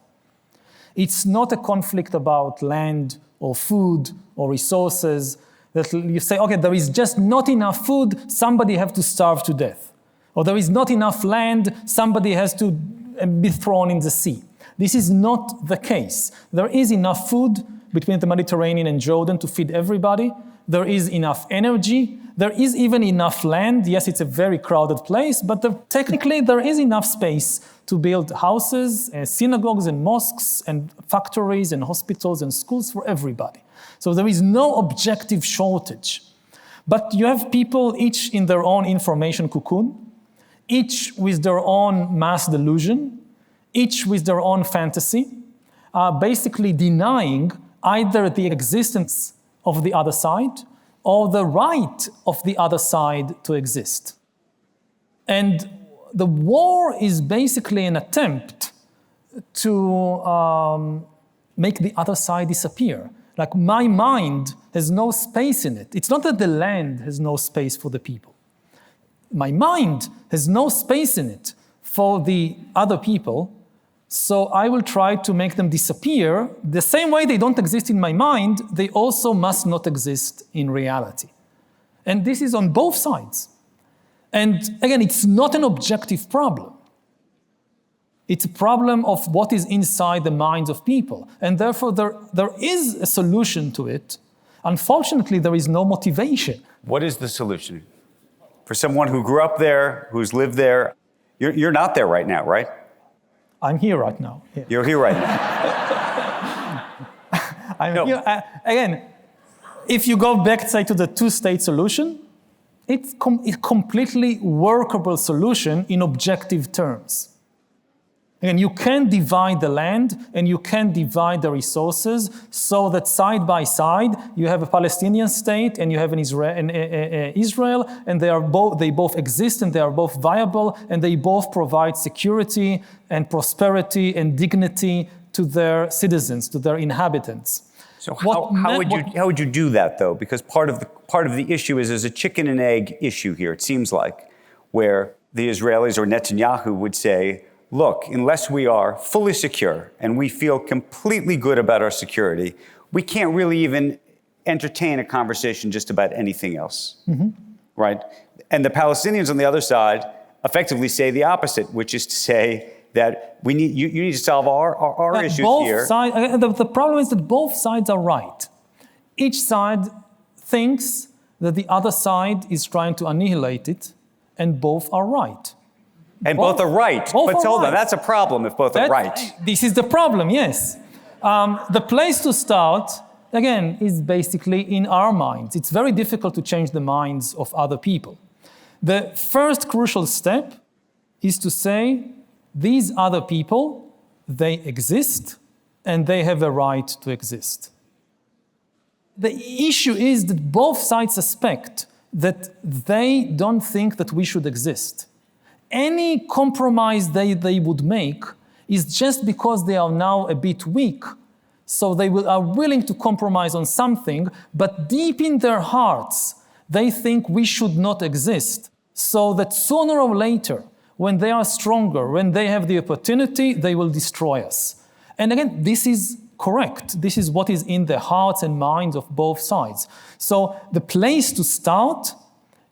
S2: It's not a conflict about land or food or resources that you say, okay, there is just not enough food, somebody has to starve to death. Or there is not enough land, somebody has to be thrown in the sea. This is not the case. There is enough food between the Mediterranean and Jordan to feed everybody. There is enough energy. There is even enough land. Yes, it's a very crowded place, but technically there is enough space to build houses, synagogues and mosques and factories and hospitals and schools for everybody. So there is no objective shortage. But you have people each in their own information cocoon, each with their own mass delusion, each with their own fantasy, basically denying either the existence of the other side or the right of the other side to exist. And the war is basically an attempt to make the other side disappear. Like, my mind has no space in it. It's not that the land has no space for the people. My mind has no space in it for the other people, so I will try to make them disappear. The same way they don't exist in my mind, they also must not exist in reality. And this is on both sides. And again, it's not an objective problem. It's a problem of what is inside the minds of people. And therefore, there is a solution to it. Unfortunately, there is no motivation.
S1: What is the solution? For someone who grew up there, who's lived there, you're not there right now, right?
S2: I'm here right now. Yeah.
S1: You're here right now.
S2: Here. Again, if you go back, say, to the two-state solution, it's a completely workable solution in objective terms. Again, you can divide the land and you can divide the resources so that side by side you have a Palestinian state and you have an Israel, and they both exist and they are both viable and they both provide security and prosperity and dignity to their citizens, to their inhabitants.
S1: So how would you do that, though? Because part of the issue is there's a chicken and egg issue here, it seems like, where the Israelis or Netanyahu would say, look, unless we are fully secure and we feel completely good about our security, we can't really even entertain a conversation just about anything else, right? And the Palestinians on the other side effectively say the opposite, which is to say that you need to solve our issues here.
S2: The problem is that both sides are right. Each side thinks that the other side is trying to annihilate it, and both are right.
S1: And both are right. But hold on, that's a problem if both are right.
S2: This is the problem, yes. The place to start, again, is basically in our minds. It's very difficult to change the minds of other people. The first crucial step is to say, these other people, they exist, and they have a right to exist. The issue is that both sides suspect that they don't think that we should exist. Any compromise they would make is just because they are now a bit weak. So they are willing to compromise on something, but deep in their hearts, they think we should not exist. So that sooner or later, when they are stronger, when they have the opportunity, they will destroy us. And again, this is correct. This is what is in the hearts and minds of both sides. So the place to start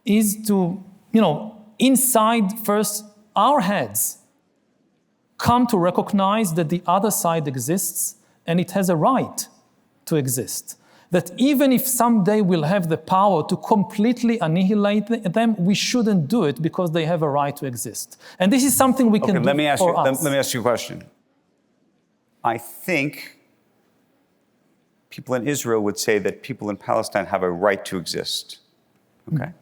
S2: is to, inside first our heads, come to recognize that the other side exists and it has a right to exist. That even if someday we'll have the power to completely annihilate them, we shouldn't do it because they have a right to exist. And this is something we can do for us.
S1: Let me ask you a question. I think people in Israel would say that people in Palestine have a right to exist. Okay?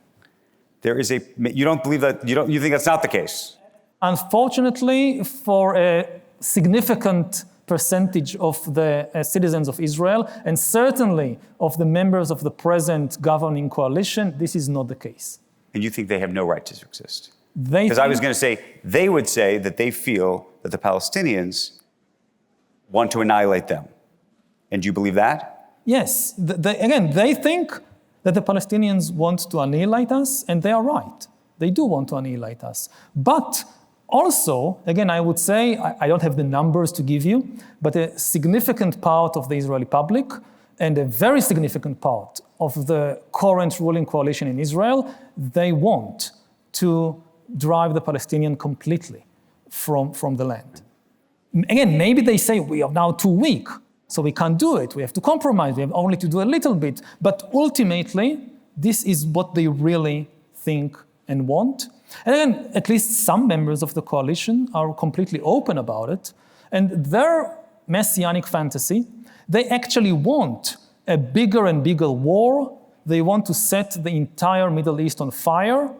S1: You don't believe that, you think that's not the case?
S2: Unfortunately, for a significant percentage of the citizens of Israel, and certainly of the members of the present governing coalition, this is not the case.
S1: And you think they have no right to exist? Because I was going to say, they would say that they feel that the Palestinians want to annihilate them. And do you believe that?
S2: Yes. They think that the Palestinians want to annihilate us, and they are right. They do want to annihilate us. But also, again, I would say, I don't have the numbers to give you, but a significant part of the Israeli public and a very significant part of the current ruling coalition in Israel, they want to drive the Palestinians completely from the land. Again, maybe they say, we are now too weak, so we can't do it. We have to compromise. We have only to do a little bit. But ultimately, this is what they really think and want. And again, at least some members of the coalition are completely open about it. And their messianic fantasy, they actually want a bigger and bigger war. They want to set the entire Middle East on fire.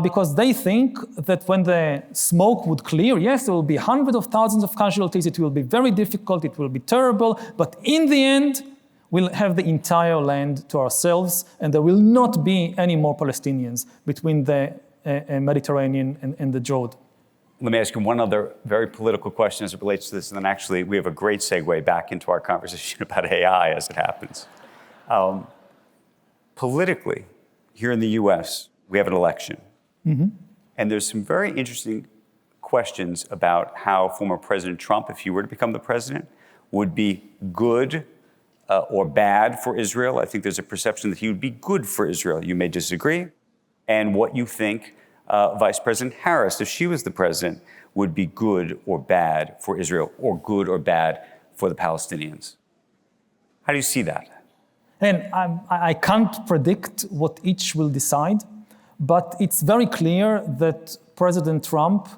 S2: because they think that when the smoke would clear, yes, there will be hundreds of thousands of casualties, it will be very difficult, it will be terrible, but in the end, we'll have the entire land to ourselves, and there will not be any more Palestinians between the Mediterranean and the Jordan.
S1: Let me ask you one other very political question as it relates to this, and then actually we have a great segue back into our conversation about AI as it happens. Politically, here in the US, we have an election. Mm-hmm. And there's some very interesting questions about how former President Trump, if he were to become the president, would be good or bad for Israel. I think there's a perception that he would be good for Israel. You may disagree. And what you think Vice President Harris, if she was the president, would be good or bad for Israel, or good or bad for the Palestinians. How do you see that?
S2: And I can't predict what each will decide, but it's very clear that President Trump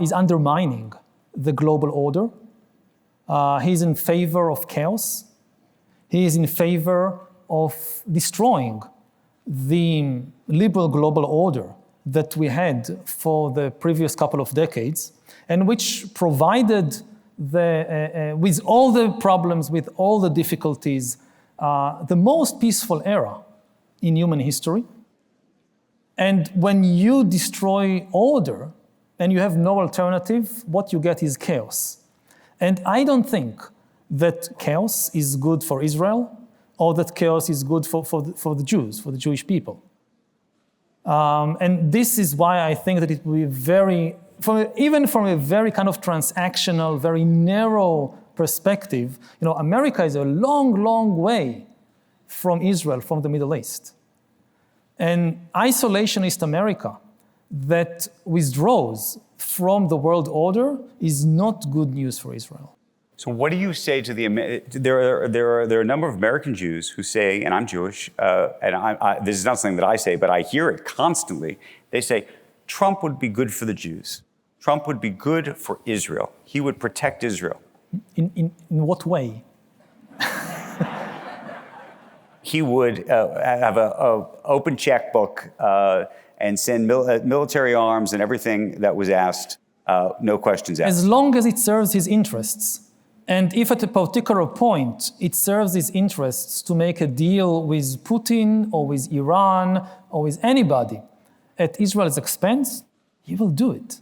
S2: is undermining the global order. He's in favor of chaos. He is in favor of destroying the liberal global order that we had for the previous couple of decades, and which provided with all the problems, with all the difficulties, the most peaceful era in human history. And when you destroy order and you have no alternative, what you get is chaos. And I don't think that chaos is good for Israel, or that chaos is good for the Jews, for the Jewish people. And this is why I think that it will be very, even from a very kind of transactional, very narrow perspective, America is a long, long way from Israel, from the Middle East. And isolationist America that withdraws from the world order is not good news for Israel.
S1: So what do you say to there are a number of American Jews who say, and I'm Jewish, and this is not something that I say, but I hear it constantly. They say, Trump would be good for the Jews. Trump would be good for Israel. He would protect Israel.
S2: In what way?
S1: He would have an open checkbook and send military arms and everything that was asked, no questions asked.
S2: As long as it serves his interests. And if at a particular point it serves his interests to make a deal with Putin or with Iran or with anybody at Israel's expense, he will do it.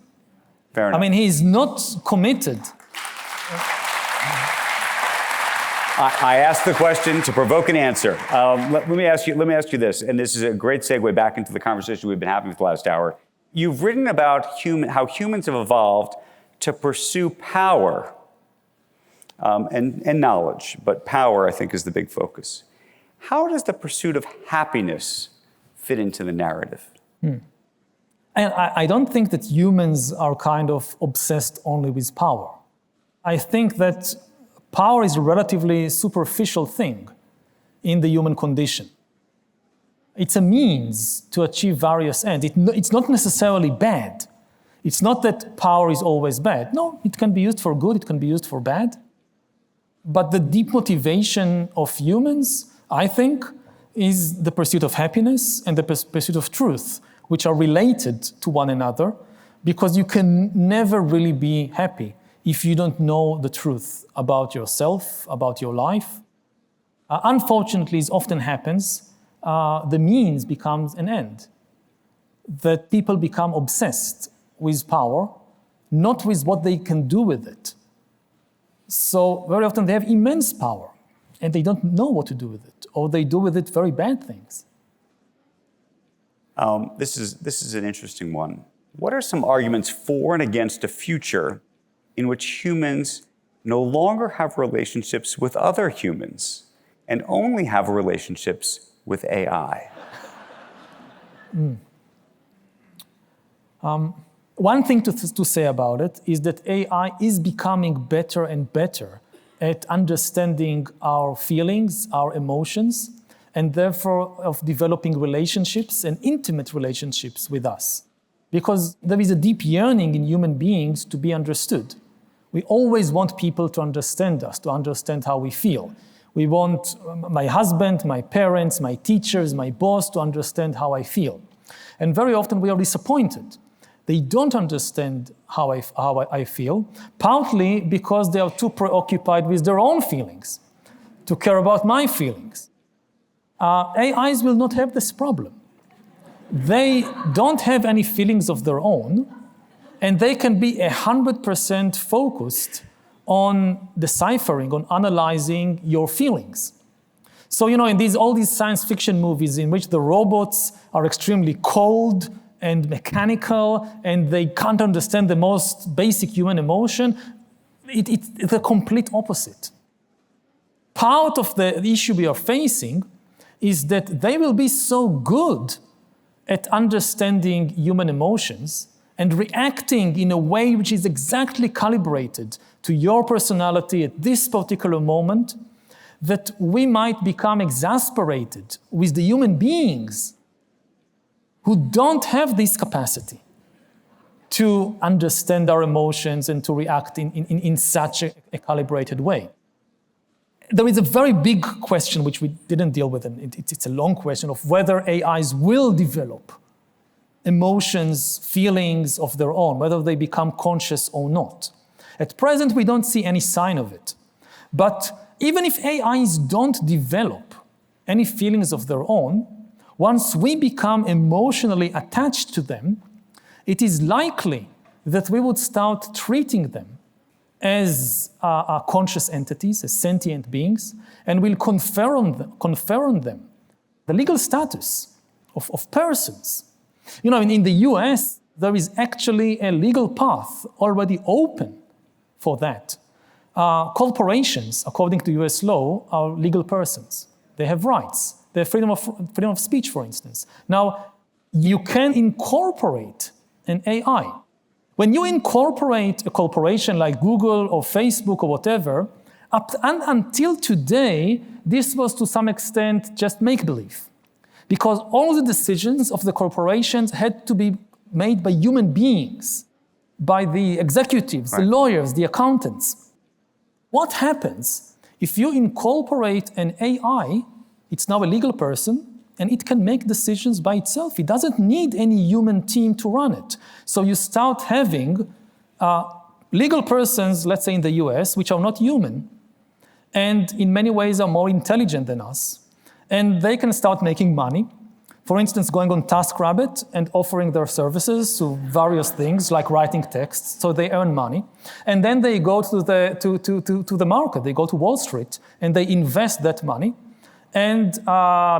S1: Fair enough.
S2: I mean, he is not committed.
S1: I asked the question to provoke an answer. Let me ask you this, and this is a great segue back into the conversation we've been having for the last hour. You've written about how humans have evolved to pursue power and knowledge, but power, I think, is the big focus. How does the pursuit of happiness fit into the narrative?
S2: And I don't think that humans are kind of obsessed only with power. I think that power is a relatively superficial thing in the human condition. It's a means to achieve various ends. It's not necessarily bad. It's not that power is always bad. No, it can be used for good, it can be used for bad. But the deep motivation of humans, I think, is the pursuit of happiness and the pursuit of truth, which are related to one another, because you can never really be happy if you don't know the truth about yourself, about your life. Unfortunately, as often happens, the means becomes an end. That people become obsessed with power, not with what they can do with it. So very often they have immense power, and they don't know what to do with it, or they do with it very bad things.
S1: This is an interesting one. What are some arguments for and against a future in which humans no longer have relationships with other humans and only have relationships with AI?
S2: One thing to say about it is that AI is becoming better and better at understanding our feelings, our emotions, and therefore of developing relationships and intimate relationships with us. Because there is a deep yearning in human beings to be understood. We always want people to understand us, to understand how we feel. We want my husband, my parents, my teachers, my boss to understand how I feel. And very often we are disappointed. They don't understand how I feel, partly because they are too preoccupied with their own feelings, to care about my feelings. AIs will not have this problem. They don't have any feelings of their own, and they can be 100% focused on deciphering, on analyzing your feelings. So, in all these science fiction movies in which the robots are extremely cold and mechanical, and they can't understand the most basic human emotion, it's the complete opposite. Part of the issue we are facing is that they will be so good at understanding human emotions and reacting in a way which is exactly calibrated to your personality at this particular moment, that we might become exasperated with the human beings who don't have this capacity to understand our emotions and to react in such a calibrated way. There is a very big question which we didn't deal with, and it's a long question of whether AIs will develop emotions, feelings of their own, whether they become conscious or not. At present, we don't see any sign of it. But even if AIs don't develop any feelings of their own, once we become emotionally attached to them, it is likely that we would start treating them as conscious entities, as sentient beings, and will confer on them the legal status of persons. In the US, there is actually a legal path already open for that. Corporations, according to US law, are legal persons. They have rights. They have freedom of speech, for instance. Now, you can incorporate an AI. When you incorporate a corporation like Google or Facebook or whatever, until today, this was to some extent just make-believe. Because all the decisions of the corporations had to be made by human beings, by the executives, the lawyers, the accountants. What happens if you incorporate an AI? It's now a legal person, and it can make decisions by itself. It doesn't need any human team to run it. So you start having legal persons, let's say in the US, which are not human, and in many ways are more intelligent than us, and they can start making money. For instance, going on TaskRabbit and offering their services to various things like writing texts, so they earn money. And then they go to the market, they go to Wall Street, and they invest that money. And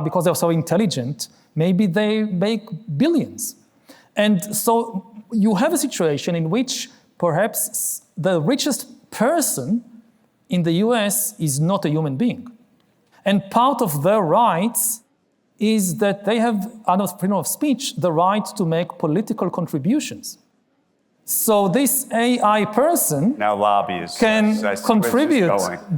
S2: because they're so intelligent, maybe they make billions. And so you have a situation in which perhaps the richest person in the US is not a human being. And part of their rights is that they have, under freedom of speech, the right to make political contributions. So this AI person
S1: now lobbyists
S2: can contribute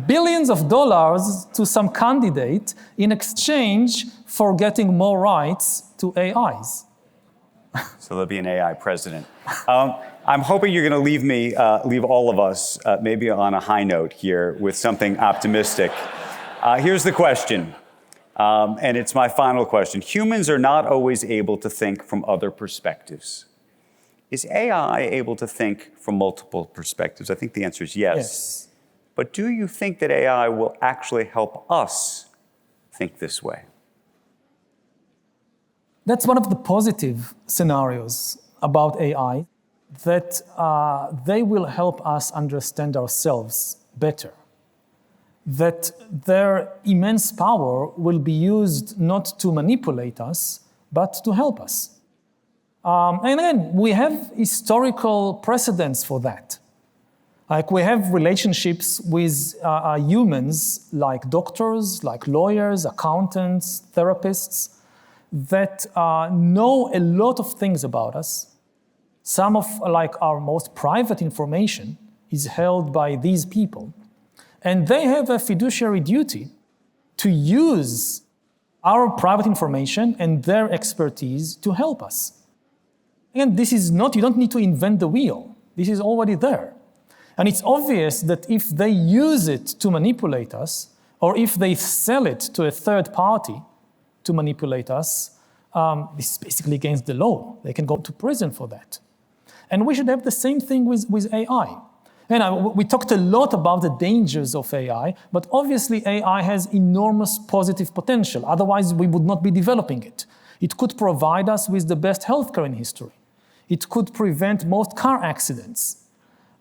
S2: billions of dollars to some candidate in exchange for getting more rights to AIs.
S1: So there'll be an AI president. I'm hoping you're going to leave all of us maybe on a high note here with something optimistic. Here's the question, and it's my final question. Humans are not always able to think from other perspectives. Is AI able to think from multiple perspectives? I think the answer is yes. But do you think that AI will actually help us think this way?
S2: That's one of the positive scenarios about AI, that they will help us understand ourselves better. That their immense power will be used not to manipulate us, but to help us. And again, we have historical precedents for that. Like we have relationships with humans, like doctors, like lawyers, accountants, therapists, that know a lot of things about us. Some of our most private information is held by these people. And they have a fiduciary duty to use our private information and their expertise to help us. And this is not, you don't need to invent the wheel. This is already there. And it's obvious that if they use it to manipulate us, or if they sell it to a third party to manipulate us, This is basically against the law. They can go to prison for that. And we should have the same thing with AI. And we talked a lot about the dangers of AI, but obviously AI has enormous positive potential. Otherwise, we would not be developing it. It could provide us with the best healthcare in history. It could prevent most car accidents.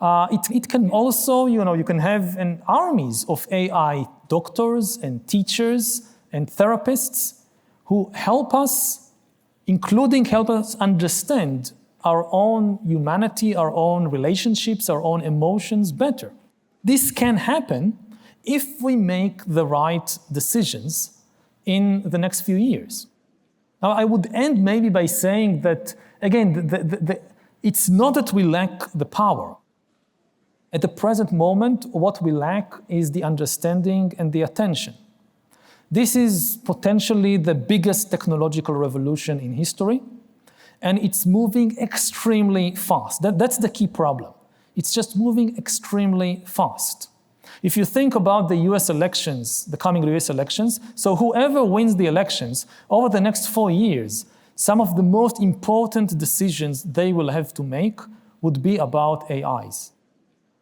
S2: It can also, you can have armies of AI doctors and teachers and therapists who help us, including help us understand our own humanity, our own relationships, our own emotions better. This can happen if we make the right decisions in the next few years. Now, I would end maybe by saying that, again, it's not that we lack the power. At the present moment, what we lack is the understanding and the attention. This is potentially the biggest technological revolution in history, and it's moving extremely fast. That's the key problem. It's just moving extremely fast. If you think about the US elections, the coming US elections, so whoever wins the elections, over the next 4 years, some of the most important decisions they will have to make would be about AIs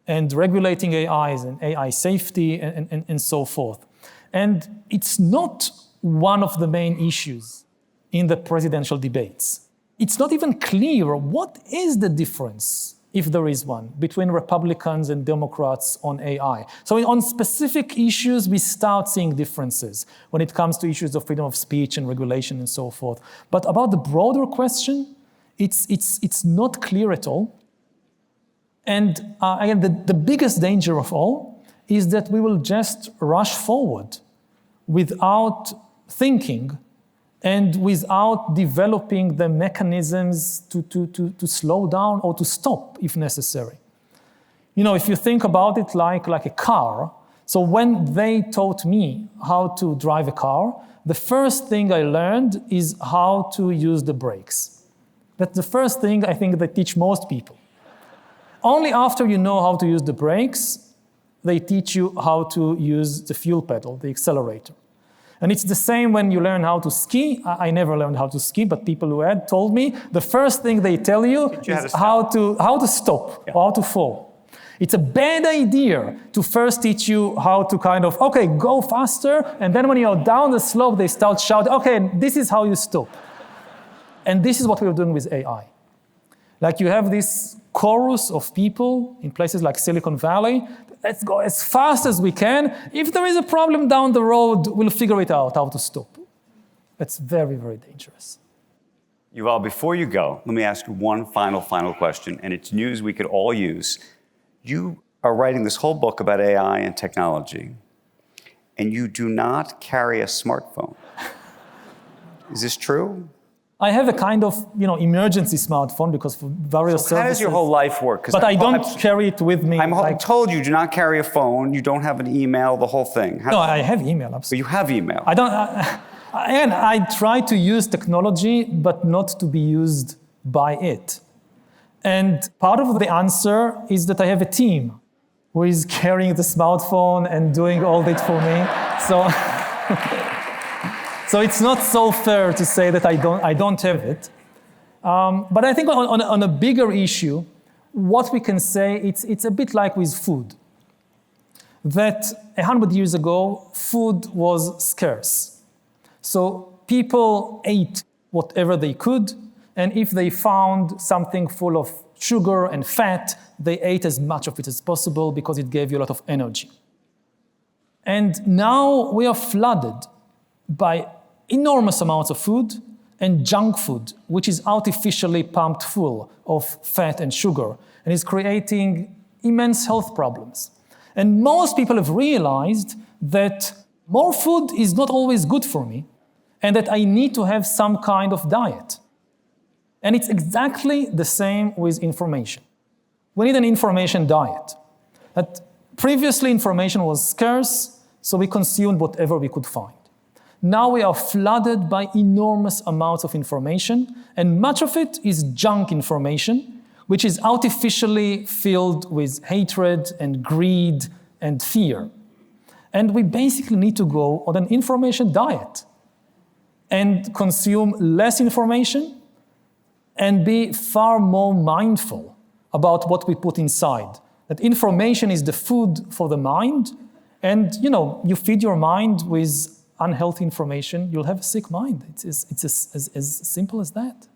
S2: and regulating AIs and AI safety and so forth. And it's not one of the main issues in the presidential debates. It's not even clear what is the difference, if there is one, between Republicans and Democrats on AI. So on specific issues, we start seeing differences when it comes to issues of freedom of speech and regulation and so forth. But about the broader question, it's not clear at all. And again, the biggest danger of all is that we will just rush forward without thinking and without developing the mechanisms to slow down or to stop if necessary. If you think about it like a car, so when they taught me how to drive a car, the first thing I learned is how to use the brakes. That's the first thing I think they teach most people. Only after you know how to use the brakes, they teach you how to use the fuel pedal, the accelerator. And it's the same when you learn how to ski. I never learned how to ski, but people who had told me the first thing they tell you is how to stop, or how to fall. It's a bad idea to first teach you how to go faster, and then when you're down the slope, they start shouting, okay, this is how you stop. And this is what we're doing with AI. Like you have this chorus of people in places like Silicon Valley. Let's go as fast as we can. If there is a problem down the road, we'll figure it out how to stop. That's very, very dangerous.
S1: Yuval, before you go, let me ask you one final question, and it's news we could all use. You are writing this whole book about AI and technology, and you do not carry a smartphone. Is this true?
S2: I have a kind of, emergency smartphone because for various services. How
S1: does your whole life work?
S2: But I don't carry it with me.
S1: I'm told you do not carry a phone, you don't have an email, the whole thing.
S2: No, I have email, absolutely.
S1: But you have email.
S2: I try to use technology, but not to be used by it. And part of the answer is that I have a team who is carrying the smartphone and doing all that for me. So it's not so fair to say that I don't have it. But I think on a bigger issue, what we can say, it's a bit like with food. That 100 years ago, food was scarce. So people ate whatever they could, and if they found something full of sugar and fat, they ate as much of it as possible because it gave you a lot of energy. And now we are flooded by enormous amounts of food and junk food, which is artificially pumped full of fat and sugar and is creating immense health problems. And most people have realized that more food is not always good for me and that I need to have some kind of diet. And it's exactly the same with information. We need an information diet. That previously information was scarce, so we consumed whatever we could find. Now we are flooded by enormous amounts of information, and much of it is junk information, which is artificially filled with hatred and greed and fear. And we basically need to go on an information diet. and consume less information and be far more mindful about what we put inside. That information is the food for the mind, and you feed your mind with unhealthy information, you'll have a sick mind. It's as simple as that.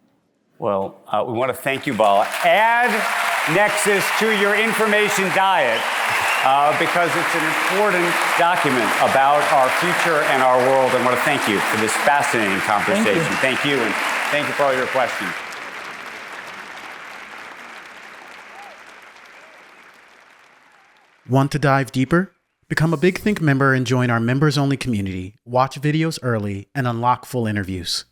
S1: Well, we want to thank you, Yuval. Add Nexus to your information diet because it's an important document about our future and our world. I want to thank you for this fascinating conversation. Thank you, and thank you for all your questions.
S3: Want to dive deeper? Become a Big Think member and join our members-only community, watch videos early, and unlock full interviews.